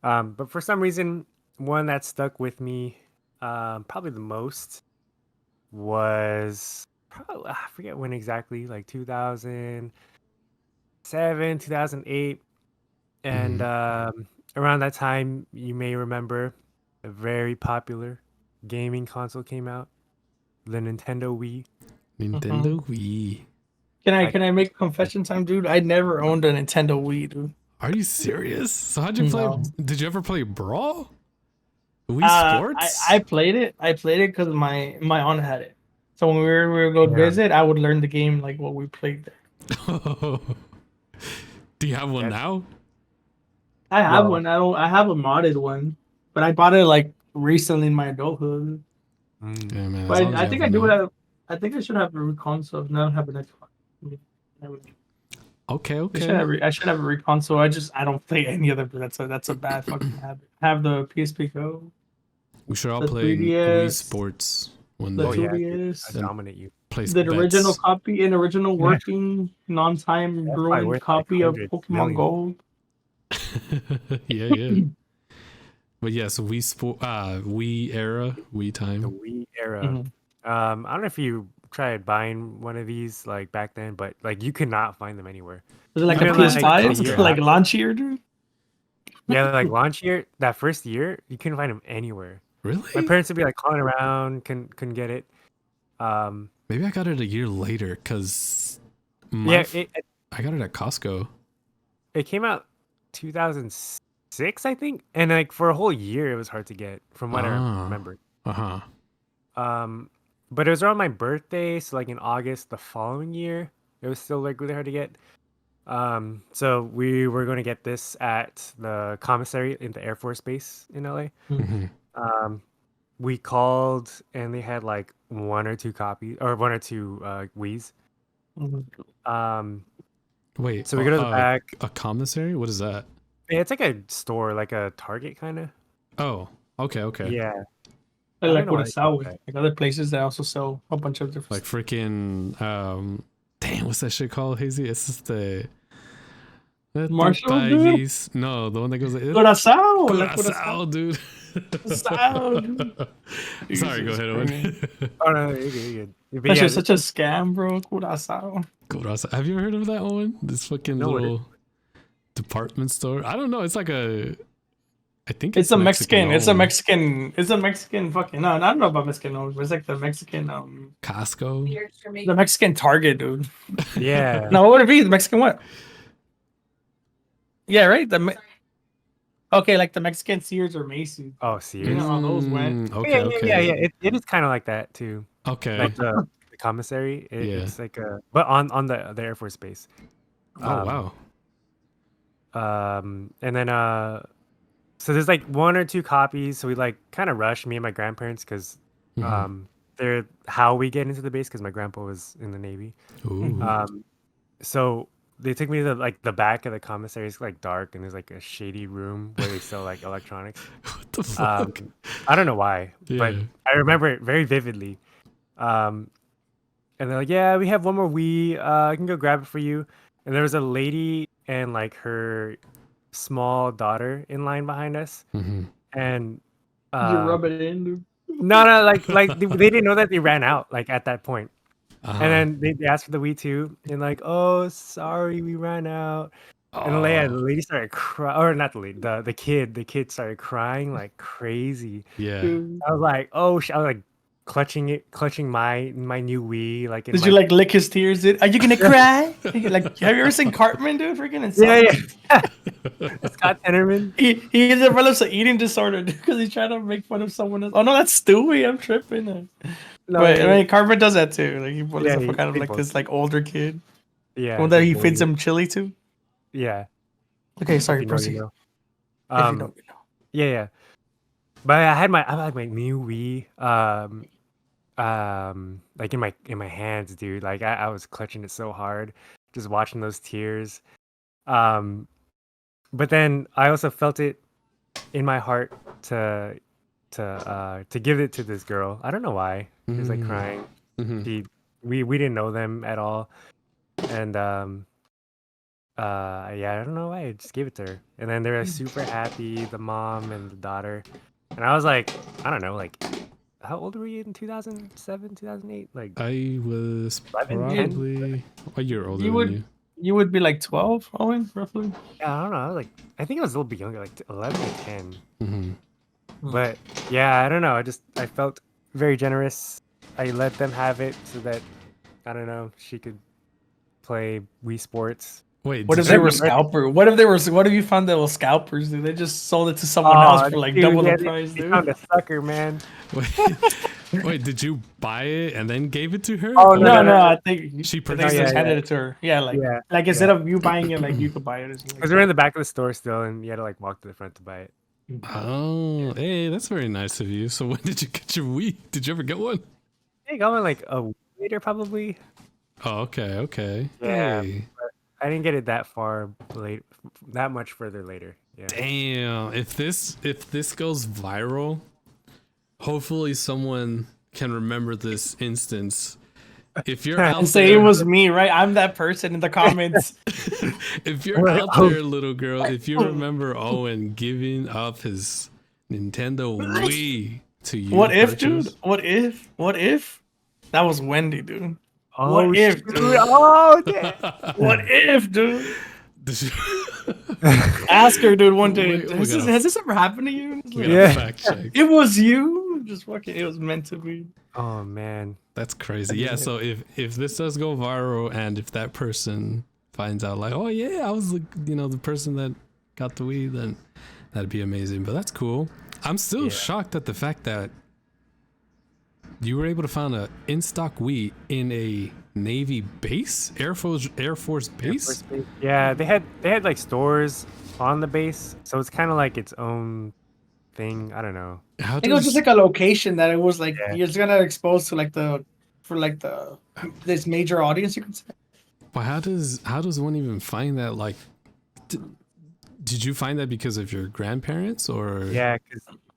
But for some reason, one that stuck with me probably the most was probably I forget when exactly, like 2007, 2008. And around that time, you may remember a very popular gaming console came out, the Nintendo Wii. Nintendo Wii. Can I make a confession time, dude? I never owned a Nintendo Wii, dude. Are you serious? So how'd you play? No. Did you ever play Brawl? Wii Sports? I played it. I played it because my aunt had it. So when we were going to Yeah. visit, I would learn the game like what we played there. Do you have one That's- now? I have Well- one. I have a modded one, but I bought it like recently in my adulthood. Mm. Yeah, man. as But long as I you think have I do one. have. I think I should have a console. Now I have an Xbox. Okay. I should have a console. I don't play any other. That's a bad fucking habit. I have the PSP Go, We should all the play 3DS, Wii Sports one the Oh, day. yeah. 2DS, I dominate you. Place the original bets. copy, an original working, non-time That's probably ruined worth, like, copy of hundreds, Pokemon millions. Gold. yeah. But yes, Wii era, Wii The time. Wii era. Mhm. I don't know if you tried buying one of these like back then, but like you could not find them anywhere. Was it like a Even, like, PS5? a year Like after. launch year, dude? Yeah, like launch year, that first year, you couldn't find them anywhere. My Really? parents would be like calling around, couldn't get it. Maybe I got it a year later because Yeah, I got it at Costco. it came out 2006, I think, and like for a whole year, it was hard to get, from what I Ah. remember. Uh huh. But it was around my birthday, so like in August the following year, it was still like really hard to get. So we were going to get this at the commissary in the Air Force Base in LA. Mm-hmm. We called and they had like one or two Wiis. Um, Wait. so we go to the back. A commissary? What is that? Yeah, it's like a store, like a Target kind of. Oh. Okay. Yeah. Like know what why it it's sell like that. like other places that also sell a bunch of different Like freaking damn, what's that shit called, Hazy? It's just the Marshall, dude? No, the one that goes like Curacao, like Curacao, dude. Sound. Sorry, go Jesus ahead, Christ. Owen. Oh no, you're good, you're good. But That yeah, shit's such a scam, bro. Curacao. Curacao. Have you ever heard of that, Owen? This fucking No, what is- little department store. I don't know. It's like a. I think It's it's a Mexican. It's a owned. Mexican. It's a Mexican fucking. No, I don't know about Mexican owned, but it's like the Mexican. Costco. The Mexican Target, dude. yeah. No, what would it be? The Mexican what? Yeah, right. Okay, like the Mexican Sears or Macy's. Oh, You Sears. know how those went. Okay, Yeah, okay. yeah, yeah, yeah. It is kind of like that too. Okay. Like the commissary. Yeah. It's like a, but on the Air Force Base. Oh wow. And then so there's like one or two copies. So we like kind of rushed, me and my grandparents, because Mhm. they're how we get into the base, because my grandpa was in the Navy. Ooh. So they took me to like the back of the commissary. It's like dark, and there's like a shady room where they sell like electronics. What the fuck? I don't know why, but Yeah. I remember it very vividly. And they're like, "Yeah, we have one more Wii. I can go grab it for you." And there was a lady and like her small daughter in line behind us, Mm-hmm. and You rub it in, dude. no, like they didn't know that they ran out like at that point. Uh-huh. And then they asked for the Wii too, and like, "Oh, sorry, we ran out." And the lady started crying, or not the lady, the kid started crying like crazy. Yeah. Dude. I was like, "Oh," I was like clutching my new Wii, like in Did my, you like lick his tears, dude? Are you gonna cry? Like, have you ever seen Cartman, dude? Freaking yeah, insane. yeah. Scott Tenorman. He develops an eating disorder because he's trying to make fun of someone else. Oh no, that's Stewie. I'm tripping. No, But yeah, I mean, Cartman does that too. Like he bullies Yeah, the fuck out of they like both- this like older kid. yeah, One that they he bully feeds him. him chili to. Yeah. Okay, If sorry, you know, you proceed. know. If you don't, you know. Yeah. But I had my new Wii, like in my hands, dude. Like I was clutching it so hard, just watching those tears. But then I also felt it in my heart to give it to this girl. I don't know why. She was like crying. Mm-hmm. We didn't know them at all, and yeah, I don't know why. I just gave it to her, and then they were super happy, the mom and the daughter, and I was like, I don't know, like, how old were you in 2007, 2008? Like, I was 11, 10? probably a year older You than would- you. You would be like 12, Owen, roughly. Yeah, I don't know. I was like, I think I was a little bit younger, like 11 or 10. Mm-hmm. But yeah, I don't know. I felt very generous. I let them have it so that, I don't know, she could play Wii Sports. Wait, What did if they you- were scalper? What if you found they were scalpers, dude? They just sold it to someone else for like dude, double yeah, the price, they dude. found a sucker, man. Wait, did you buy it and then gave it to her? Oh, No, no. I think She they purchased just it. handed it to her. Yeah, like instead of you buying it, like you could buy it. Or something Because like we're in the back of the store still, and you had to like walk to the front to buy it. Oh, hey, that's very nice of you. So when did you get your Wii? Did you ever get one? I think I went like a week later, probably. Oh, okay. Yeah. Hey. I didn't get it that far late, that much further later. Yeah. Damn, if this goes viral, hopefully someone can remember this instance. If you're out and say there, it was me, right? I'm that person in the comments. if you're out there, little girl, if you remember Owen giving up his Nintendo Wii to you, What if, purchase- dude? What if? That was Wendy, dude. Oh, What if, shoot. dude? Oh, damn. What if, dude? Did you- Ask her, dude, one day. Wait, oh my has, God. has this ever happened to you? It's we like, gotta Yeah. fact check. It was you. Just fucking. It was meant to be. Oh, man. That's crazy. Yeah. So if this does go viral, and if that person finds out, like, oh yeah, I was the person that got the Wii, then that'd be amazing. But that's cool. I'm still shocked at the fact that you were able to find a in stock Wii in a Navy base, Air Force base. Yeah, they had like stores on the base, so it's kind of like its own thing. I don't know. How I think it was does just like a location that it was like Yeah. you're just gonna expose to like this major audience, you could say. but how does one even find that? Like, did you find that because of your grandparents or? Yeah,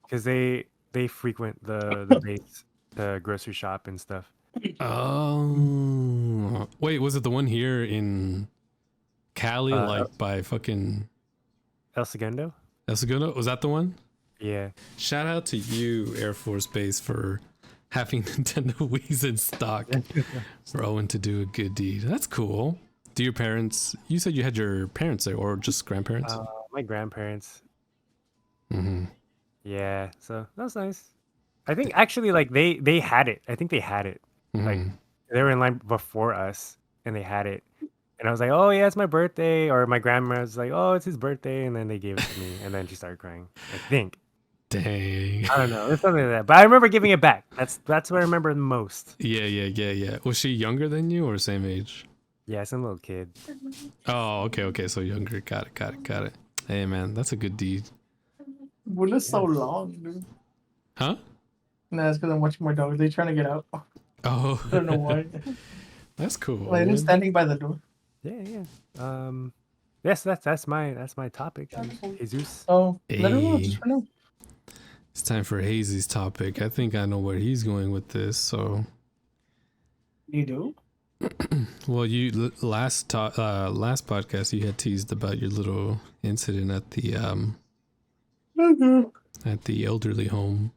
because they frequent the base, the grocery shop and stuff. Oh, wait, was it the one here in Cali, like by fucking El Segundo? El Segundo? Was that the one? Yeah. Shout out to you, Air Force Base, for having Nintendo Wii's in stock for Owen to do a good deed. That's cool. Do your parents? You said you had your parents there, or just grandparents? My grandparents. Mm-hmm. Yeah. So that was nice. I think actually, like they had it. I think they had it. Like Mm-hmm. they were in line before us, and they had it. And I was like, "Oh yeah, it's my birthday." Or my grandma was like, "Oh, it's his birthday," and then they gave it to me, and then she started crying. I think. Dang. I don't know. It's something like that. But I remember giving it back. That's what I remember the most. Yeah. Was she younger than you or same age? Yeah, some little kid. Oh, okay. So younger. Got it. Hey, man, that's a good deed. What is so long, dude? Huh? No, it's because I'm watching my dog. They're trying to get out. Oh, I don't know why. that's cool. Like, they're man. standing by the door. Yeah. Yes, that's my topic. Jesus. Oh, let her know. Hey. Just for now. It's time for Hazy's topic. I think I know where he's going with this. So, You do? well, you last podcast you had teased about your little incident at the elderly home.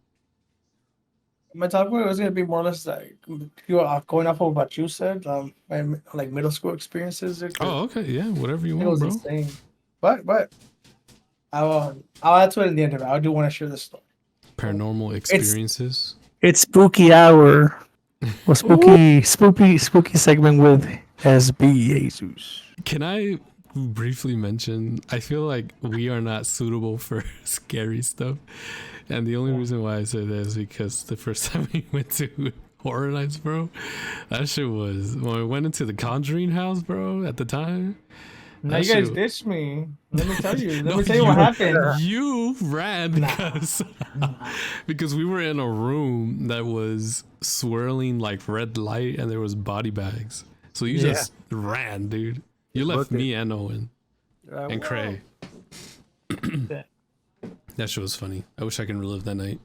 My topic was gonna be more or less like you are going off of what you said. My like middle school experiences. Oh, okay, yeah, whatever you It want, was bro. insane. But I'll add to it in the end of it. I do want to share this story. Paranormal experiences. It's spooky hour. Well, spooky segment with SB Jesus. Can I briefly mention? I feel like we are not suitable for scary stuff, and the only reason why I say that is because the first time we went to Horror Nights, bro, that shit was when we went into the Conjuring house, bro. At the time, Now that you guys shit- ditched me. Let me tell you. Let No, me tell you what happened. You ran because because we were in a room that was swirling like red light and there was body bags. So you Yeah. just ran, dude. You left Booked it. me and Owen and Whoa. Cray. That shit was funny. I wish I could relive that night.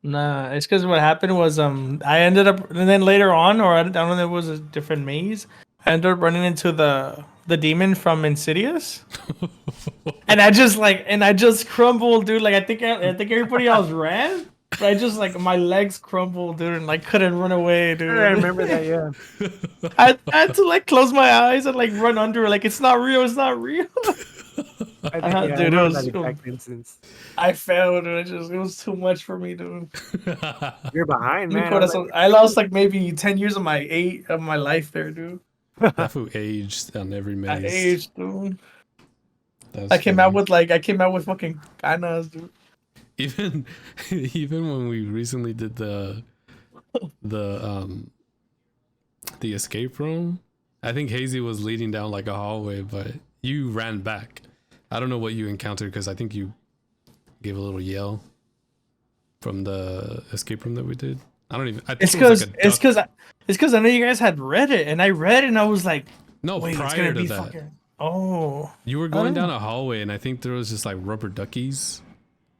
Nah, it's because what happened was I ended up, and then later on, or I don't know, there was a different maze. I ended up running into the demon from Insidious, and I just crumbled, dude. Like I think everybody else ran, but I just like my legs crumbled, dude, and like couldn't run away, dude. I remember that. Yeah. I had to like close my eyes and like run under, like it's not real, it's not real. I I had- yeah, dude, it remember was- that exact instance. I failed, and it was too much for me, dude. You're behind, Mi man. I'm corazón. I lost like maybe 10 years of my life there, dude. That fool aged on every I maze. aged, dude. That's I came out funny. with fucking ganas, dude. even when we recently did the escape room, I think Hazy was leading down like a hallway, but you ran back. I don't know what you encountered because I think you gave a little yell from the escape room that we did. I don't even. I think It's it was because like a duck. it's because I know you guys had read it, and I read it, and I was like, No, wait, it's prior gonna to be that, fucking. Oh, you were I going don't down a hallway, and I think there was just like rubber duckies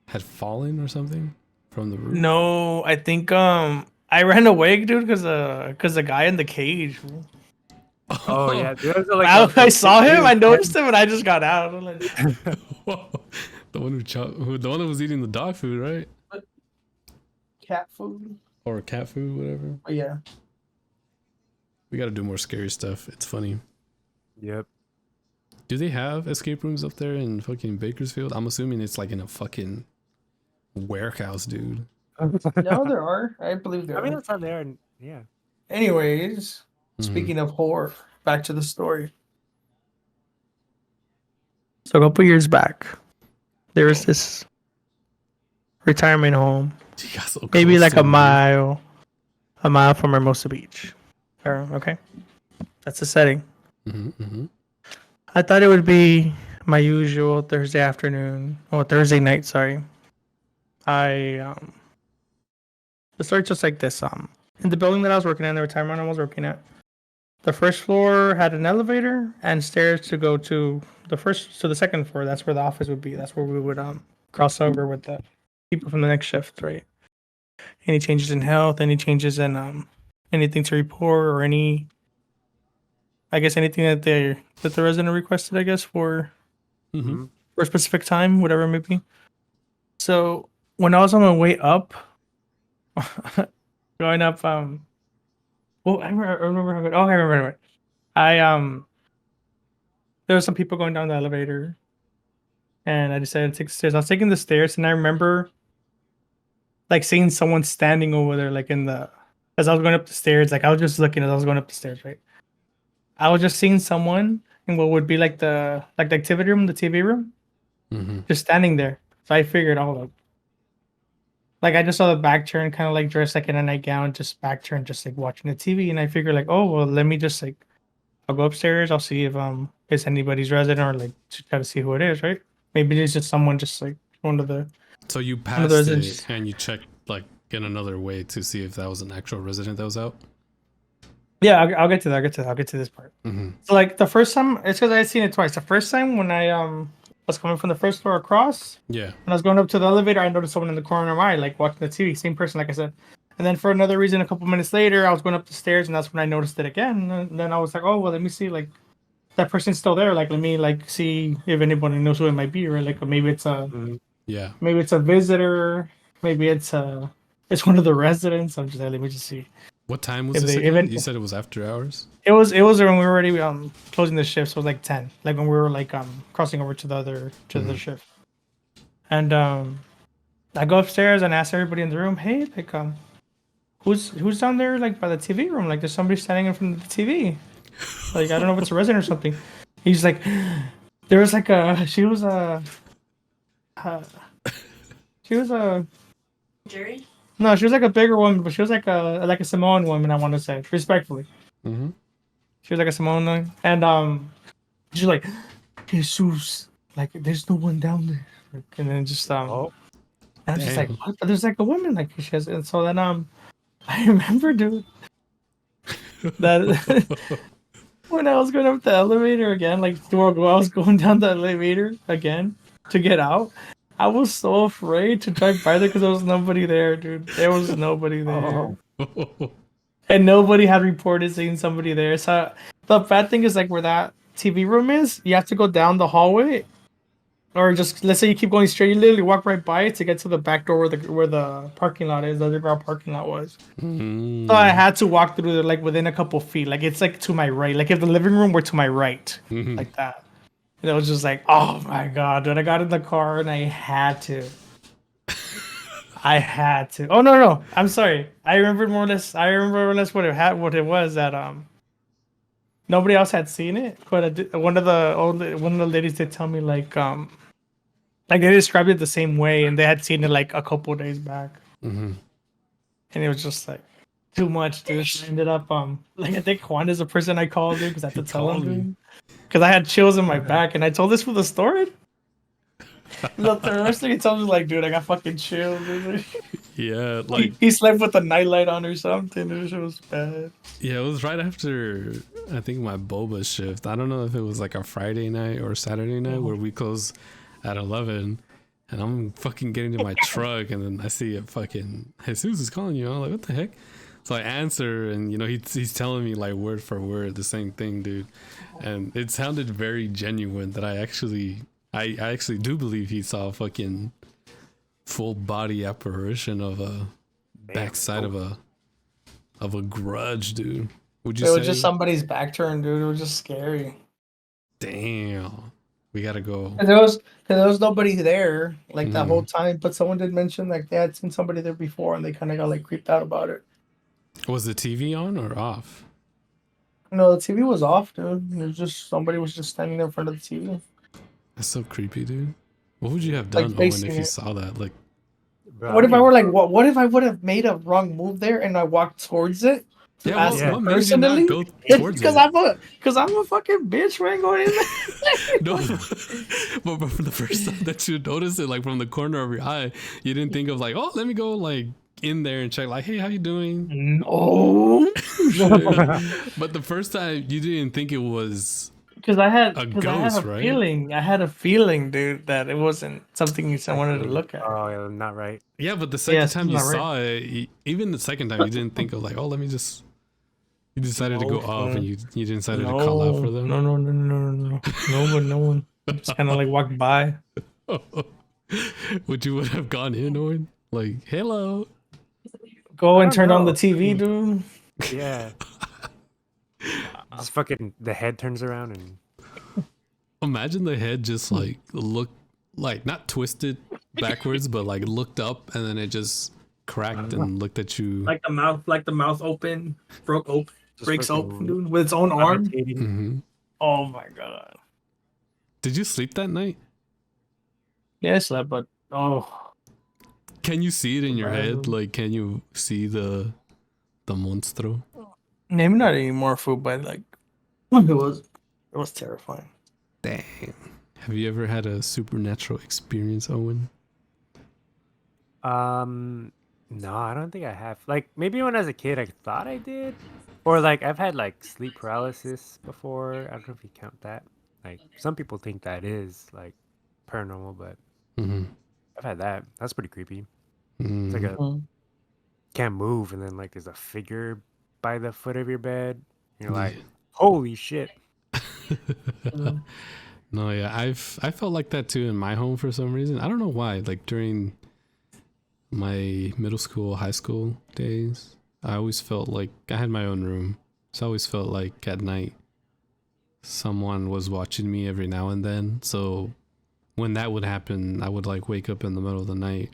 had fallen or something from the roof. no, I think I ran away, dude, because the guy in the cage. Oh yeah, there's like I saw him, I noticed him, and I just got out. I'm like, The one the one that was eating the dog food, right? cat food. Or cat food, whatever. But yeah, We got to do more scary stuff. It's funny. Yep. Do they have escape rooms up there in fucking Bakersfield? I'm assuming it's like in a fucking warehouse, dude. no, there are. I believe there I mean, are. that's how they are. Yeah. Anyways, Mhm. speaking of horror, back to the story. So a couple years back, there was this retirement home, You got so maybe close like to a me. mile from Hermosa Beach. Okay, that's the setting. Mhm. I thought it would be my usual Thursday afternoon or Thursday night. Sorry, the story just like this. In the building that I was working in, the retirement I was working at, the first floor had an elevator and stairs to go to the second floor. That's where the office would be. That's where we would cross over with the people from the next shift, right? Any changes in health, any changes in anything to report, or anything that the resident requested, I guess, for Mhm. Mhm. a specific time, whatever it may be. So when I was on my way up, going up, well, I remember how. Oh, I remember. I there were some people going down the elevator, and I decided to take the stairs. I was taking the stairs, and I remember like seeing someone standing over there, like in the as I was going up the stairs. Like I was just looking as I was going up the stairs, right? I was just seeing someone in what would be like the activity room, the TV room, just standing there. So I figured, oh, like I just saw the back turn, kind of like dressed like in a nightgown, just back turn, just like watching the TV, and I figured like, oh well, let me just like, I'll go upstairs, I'll see if it's anybody's resident or like to try to see who it is, right? Maybe it's just someone, just like one of the. So you One of passed those it is- and you checked like in another way to see if that was an actual resident that was out. Yeah, I'll get to that. I'll get to this part. Mm-hmm. So like the first time, it's because I had seen it twice. The first time when I was coming from the first floor across, Yeah. when I was going up to the elevator, I noticed someone in the corner of my eye, like watching the TV. Same person, like I said. And then for another reason, a couple minutes later, I was going up the stairs, and that's when I noticed it again. And then I was like, oh well, let me see, like that person's still there. Like let me like see if anybody knows who it might be, or like maybe it's a Yeah. maybe it's a visitor, maybe it's one of the residents. I'm just like, let me just see. What time was If this they- again? even- You said it was after hours? It was when we were already closing the shift, so it was like 10. Like when we were like crossing over to the other shift. And I go upstairs and ask everybody in the room, hey, like who's down there like by the TV room? Like there's somebody standing in front of the TV. Like I don't know if it's a resident or something. He's like, there was like she was a Jerry? no, she was like a bigger woman, but she was like a Samoan woman, I want to say, respectfully. Mm-hmm. She was like a Samoan woman, and she's like, Jesus, like there's no one down there. Like, and then just and I'm just like, Damn. what? But there's like a woman, like she has, and so then I remember, dude, that when I was going up the elevator again, like I was going down the elevator again to get out. I was so afraid to drive by there because there was nobody there, dude. There was nobody there. And nobody had reported seeing somebody there. So the bad thing is like where that TV room is, you have to go down the hallway, or just let's say you keep going straight, you literally walk right by it to get to the back door where the parking lot is, the underground parking lot was. Mm-hmm. So I had to walk through there like within a couple feet, like it's like to my right, like if the living room were to my right, Mhm. like that. And it was just like, oh my god, dude! I got in the car and I had to. I had to. Oh no, I'm sorry. I remember more or less what it was that nobody else had seen it, but one of the ladies did tell me like they described it the same way, and they had seen it like a couple days back, Mm-hmm. and it was just like too much, dude. I ended up like I think Juan is the person I called, dude, because I had to tell him, called you. dude, because I had chills in my back, and I told this for the story. The first thing he told me was like, dude, I got fucking chills, dude. Yeah, like He slept with a nightlight on or something. It was bad. yeah, it was right after I think my boba shift. I don't know if it was like a Friday night or Saturday night where we close at 11, and I'm fucking getting to my truck, and then I see a fucking Jesus is calling you. I'm like, what the heck? So I answer, and you know he's telling me like word for word the same thing, dude, and it sounded very genuine that I actually do believe he saw a fucking full body apparition of a backside of a grudge, dude. Would you It say? was just somebody's back turn, dude. It was just scary. Damn, we gotta go. And there was nobody there like that whole time. But someone did mention like they had seen somebody there before, and they kind of got like creeped out about it. Was the TV on or off? No, the TV was off, dude. It was just somebody was just standing there in front of the TV. That's so creepy, dude. What would you have Like done, Owen, facing if you it. saw that? Like, Bro, What if I don't were like, what if I would have made a wrong move there and I walked towards it? To yeah, ask what them made you not personally? go towards Because it? I'm a fucking bitch, man, going in there. No, but from the first time that you noticed it, like from the corner of your eye, you didn't think of like, oh, let me go like in there and check, like, hey, how you doing? No, But the first time you didn't think it was because I had A a ghost, right? feeling. I had a feeling, dude, that it wasn't something I wanted to look at. Oh, yeah, not right. yeah, but the second Yes, time you not right. saw it, even the second time you didn't think of like, oh, let me just. You decided to go No, off, no. and you decided to call out for them. No, no one just kind of like walked by. Would you would have gone in, Owen? Like, hello. Go I and don't turn on the know. TV, dude. Yeah. Just fucking the head turns around and Imagine the head just like look like not twisted backwards, but like looked up and then it just cracked and looked at you. Like the mouth open, just breaks fucking open, dude, with its own arm. levitating. hmm Oh my god. Did you sleep that night? Yeah, I slept, but Can you see it in your head? Imagine. Like, can you see the monstro? maybe not anymore, food, but like it was terrifying. Dang. Have you ever had a supernatural experience, Owen? No, I don't think I have. Like maybe when I was a kid, I thought I did, or like I've had like sleep paralysis before. I don't know if you count that. Like some people think that is like paranormal, but Mm-hmm. I've had that. That's pretty creepy. It's like Mm-hmm. a can't move, and then like there's a figure by the foot of your bed. You're like, holy shit. No, yeah, I felt like that too in my home for some reason. I don't know why. Like during my middle school, high school days, I always felt like I had my own room. So I always felt like at night someone was watching me every now and then. So when that would happen, I would like wake up in the middle of the night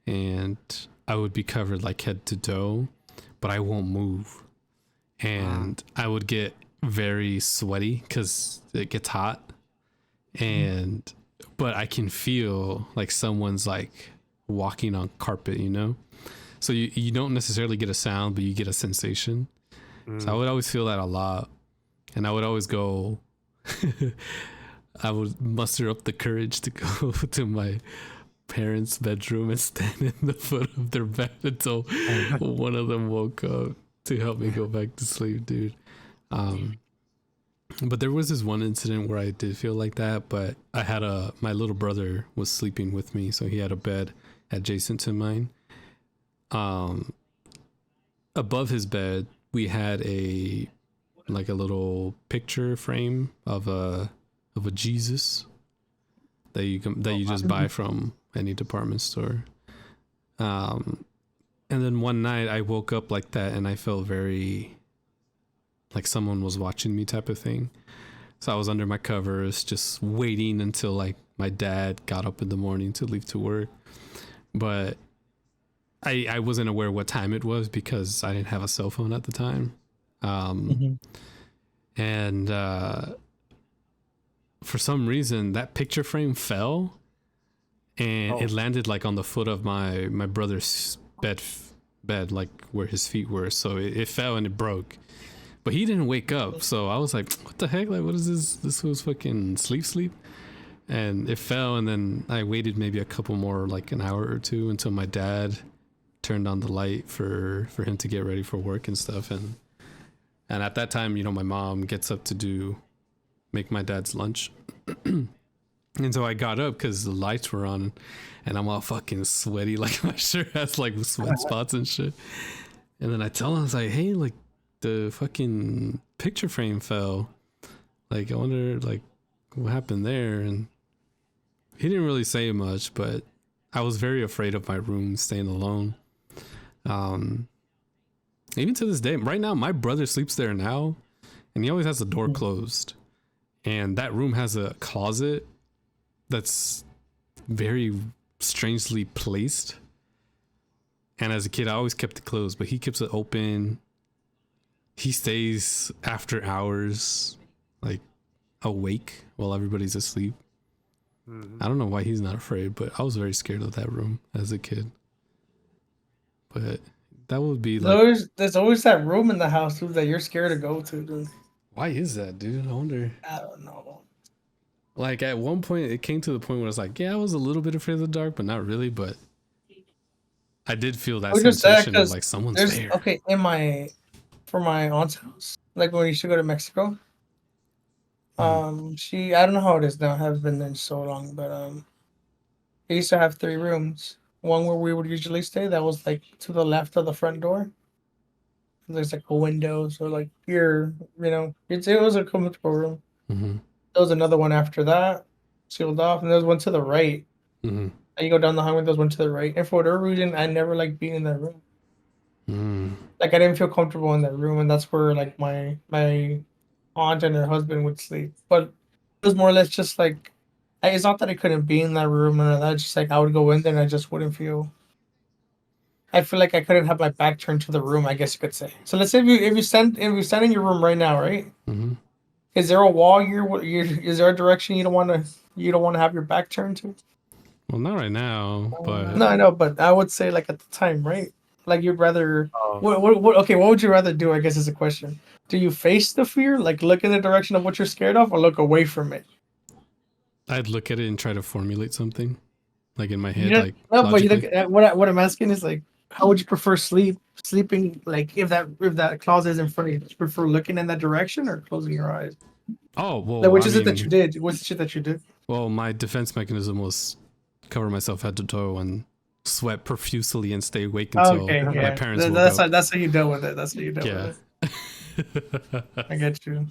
and I would be covered like head to toe, but I won't move. And I would get very sweaty because it gets hot. And but I can feel like someone's like walking on carpet, you know? So you don't necessarily get a sound, but you get a sensation. So I would always feel that a lot. And I would always go I would muster up the courage to go to my parents' bedroom and stand in the foot of their bed until one of them woke up to help me go back to sleep, dude. But there was this one incident where I did feel like that, but I had my little brother was sleeping with me, so he had a bed adjacent to mine. Above his bed, we had a little picture frame of a Jesus that you just buy from any department store. And then one night I woke up like that and I felt very like someone was watching me type of thing. So I was under my covers just waiting until like my dad got up in the morning to leave to work. But I wasn't aware what time it was because I didn't have a cell phone at the time. And for some reason that picture frame fell and it landed like on the foot of my brother's bed like where his feet were. So it fell and it broke. But he didn't wake up, so I was like, what the heck? Like, what is this? This was fucking sleep. And it fell, and then I waited maybe a couple more, like an hour or two, until my dad turned on the light for him to get ready for work and stuff. And at that time, you know, my mom gets up to make my dad's lunch. And so I got up because the lights were on, and I'm all fucking sweaty, like my shirt has like sweat spots and shit. And then I tell him, I was like, hey, like, the fucking picture frame fell. Like, I wonder like what happened there. And he didn't really say much, but I was very afraid of my room staying alone. Even to this day, right now my brother sleeps there now and he always has the door closed, and that room has a closet that's very strangely placed, and as a kid I always kept it closed, but he keeps it open. He stays after hours, like awake while everybody's asleep. I don't know why he's not afraid, but I was very scared of that room as a kid. But that would be like, There's always that room in the house, dude, that you're scared to go to, dude. why is that, dude? I wonder. I don't know. Like at one point, it came to the point where it's like, yeah, I was a little bit afraid of the dark, but not really. But I did feel that sensation of like someone's there. Okay, for my aunt's house, like when we used to go to Mexico. I don't know how it is now. I haven't been there in so long, but they used to have 3 rooms. One where we would usually stay, that was like to the left of the front door. There's like a window, so like it was a comfortable room. Mm-hmm. There was another one after that, sealed off, and there was one to the right. Mm-hmm. And you go down the hallway, those went to the right. And for whatever reason, I never liked being in that room. Like I didn't feel comfortable in that room, and that's where like my aunt and her husband would sleep. But it was more or less just like it's not that I couldn't be in that room and that. Just like I would go in there and I just wouldn't feel. I feel like I couldn't have my back turned to the room. I guess you could say. So let's say if you stand in your room right now, right? Mm-hmm. Is there a wall is there a direction you don't want to have your back turned to? Well, not right now, but No, I know, but I would say like at the time, right? Like you'd rather Oh, what okay, what would you rather do, I guess is a question. Do you face the fear, like look in the direction of what you're scared of, or look away from it? I'd look at it and try to formulate something, like in my You head, don't, like no, but you logically. look, what I'm asking is like how would you prefer sleeping like if that closet is in front of you, do you prefer looking in that direction or closing your eyes? Oh Like well, which I is it that you mean, did? What's the shit that you did? well, my defense mechanism was cover myself head to toe and sweat profusely and stay awake until Okay, my yeah. parents woke That's up. that's how you dealt with it. That's how you dealt Yeah. with it. I get you.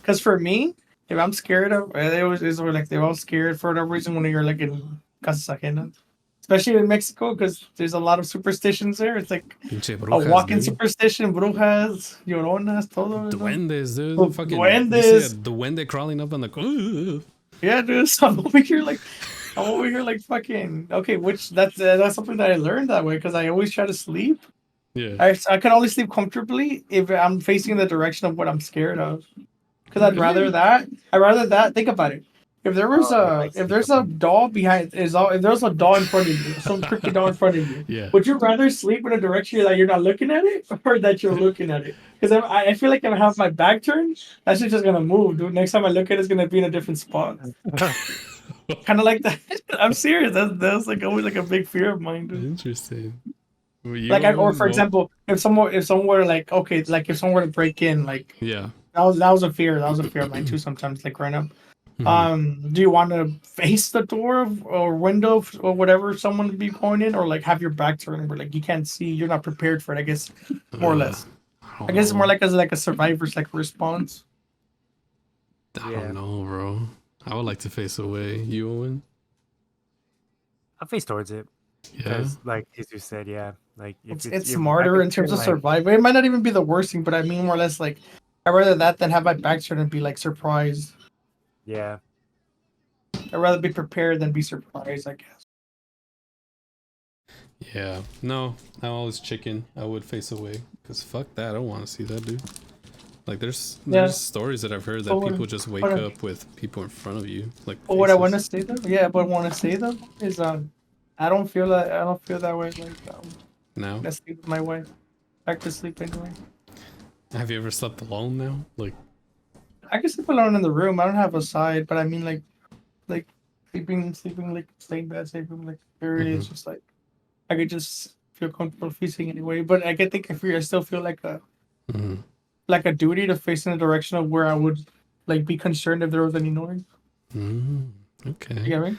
Because for me, if I'm scared of, they always is like they're all scared for whatever reason when you're like in casas ajenas, especially in Mexico, because there's a lot of superstitions there. It's like Pinche a brujas, walking dude. superstition, brujas, lloronas, todo. Duendes, dude. Oh, Fucking, you see a duendes. duende crawling up on the. Ooh. Yeah, dude. So I'm over here like fucking. Okay, which that's something that I learned that way because I always try to sleep. Yeah. I can only sleep comfortably if I'm facing the direction of what I'm scared of. Because I'd rather that. Think about it. If there was oh, like if there's a doll if there's a doll in front of you, some creepy doll in front of you, Yeah. would you rather sleep in a direction that you're not looking at it, or that you're looking at it? Because I feel like if I have my back turned, that shit's just gonna move, dude. Next time I look at it, it's gonna be in a different spot. Kind of like that. I'm serious. That's like always like a big fear of mine, dude. Interesting. Well, Like or for well, example, if someone were like okay, like if someone were to break in, like yeah. that was a fear. That was a fear of mine too. Sometimes, like growing up. Mhm. Do you want to face the door or window or whatever someone would be going in, or like have your back turned where like you can't see, you're not prepared for it? I guess more or less. I guess it's more like a survivor's like response. I Yeah. don't know, bro. I would like to face away. You, Owen? I'll face towards it Yeah. because, like Jesus said, yeah, like It's if smarter back in is terms of like, survival. It might not even be the worst thing, but I mean more or less like I'd rather that than have my back turned and be like surprised. yeah, I'd rather be prepared than be surprised, I guess. Yeah. No, I'm always chicken. I would face away. Because fuck that. I don't want to see that, dude. Like, there's stories that I've heard that So what- people just wake what- up with people in front of you. Like, But what I want to faces. say though, yeah, but want to say though is I don't feel that way like Now? I sleep with my wife. Back to sleep anyway. Have you ever slept alone now? Like, I can sleep alone in the room. I don't have a side, but I mean like sleeping like staying bed, sleeping like very it's just like I could just feel comfortable facing anyway. But I think I still feel like mhm. a duty to face in the direction of where I would like be concerned if there was any noise. Okay. You get me?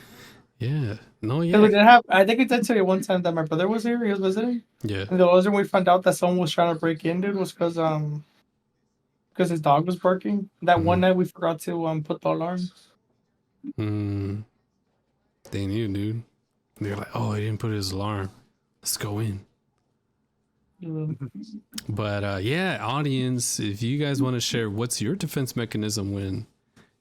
Yeah. No, 'Cause yeah. we did have I think I did tell you one time that my brother was here, he was visiting. Yeah. And the reason we found out that someone was trying to break in, dude, was because his dog was barking. That one night we forgot to put the alarm. They knew, dude. They're like, oh, he didn't put his alarm. Let's go in. But yeah, audience, if you guys want to share what's your defense mechanism when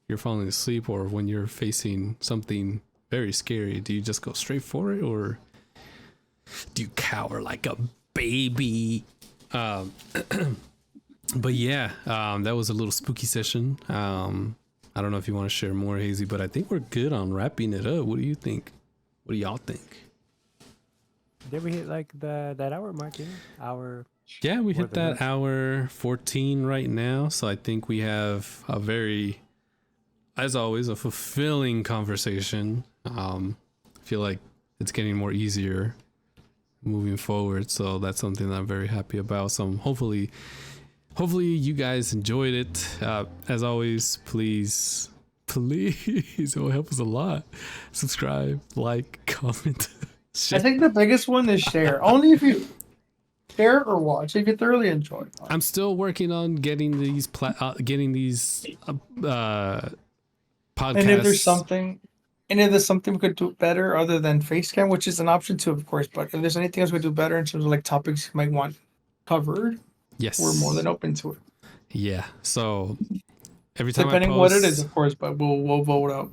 you're falling asleep or when you're facing something very scary, do you just go straight for it or do you cower like a baby? But yeah, that was a little spooky session. I don't know if you want to share more, Hazy, but I think we're good on wrapping it up. What do you think? What do y'all think? did we hit like that hour mark? Yeah, hour. Yeah, we More hit than that hour 14 right now. So I think we have a very, as always, a fulfilling conversation. I feel like it's getting more easier moving forward. So that's something that I'm very happy about. So hopefully you guys enjoyed it. As always, please, it will help us a lot. Subscribe, like, comment. I think the biggest one is share. Only if you share or watch. If you thoroughly enjoy. I'm still working on getting these podcasts. And if there's something And if there's something we could do better other than face cam, which is an option too, of course, but if there's anything else we do better in terms of like topics you might want covered, Yes. we're more than open to it. Yeah. So every time Depending I what post, it is, of course, but we'll vote out.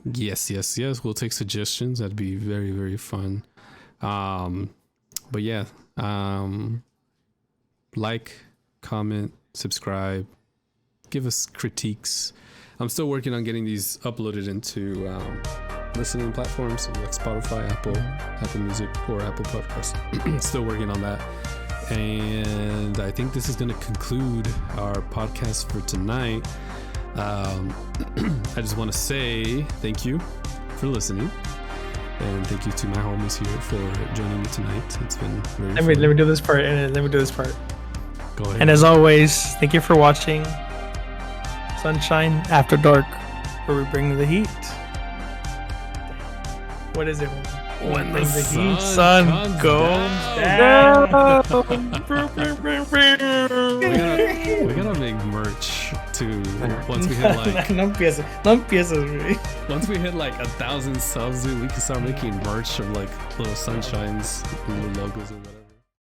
yes. We'll take suggestions. That'd be very, very fun. But yeah, like, comment, subscribe, give us critiques. I'm still working on getting these uploaded into listening platforms like Spotify, Apple Music, or Apple Podcasts. Still working on that. And I think this is going to conclude our podcast for tonight. I just want to say thank you for listening. And thank you to my homies here for joining me tonight. It's been very fun. Let me do this part. And let me do this part. Go ahead. And as always, thank you for watching Sunshine After Dark, where we bring the heat. What is it? When Bring the sun goes down. we gotta make merch too. Once we hit like no empiezas, güey. once we hit like 1,000 subs, dude, we can start making merch of like little sunshines and little logos and whatever.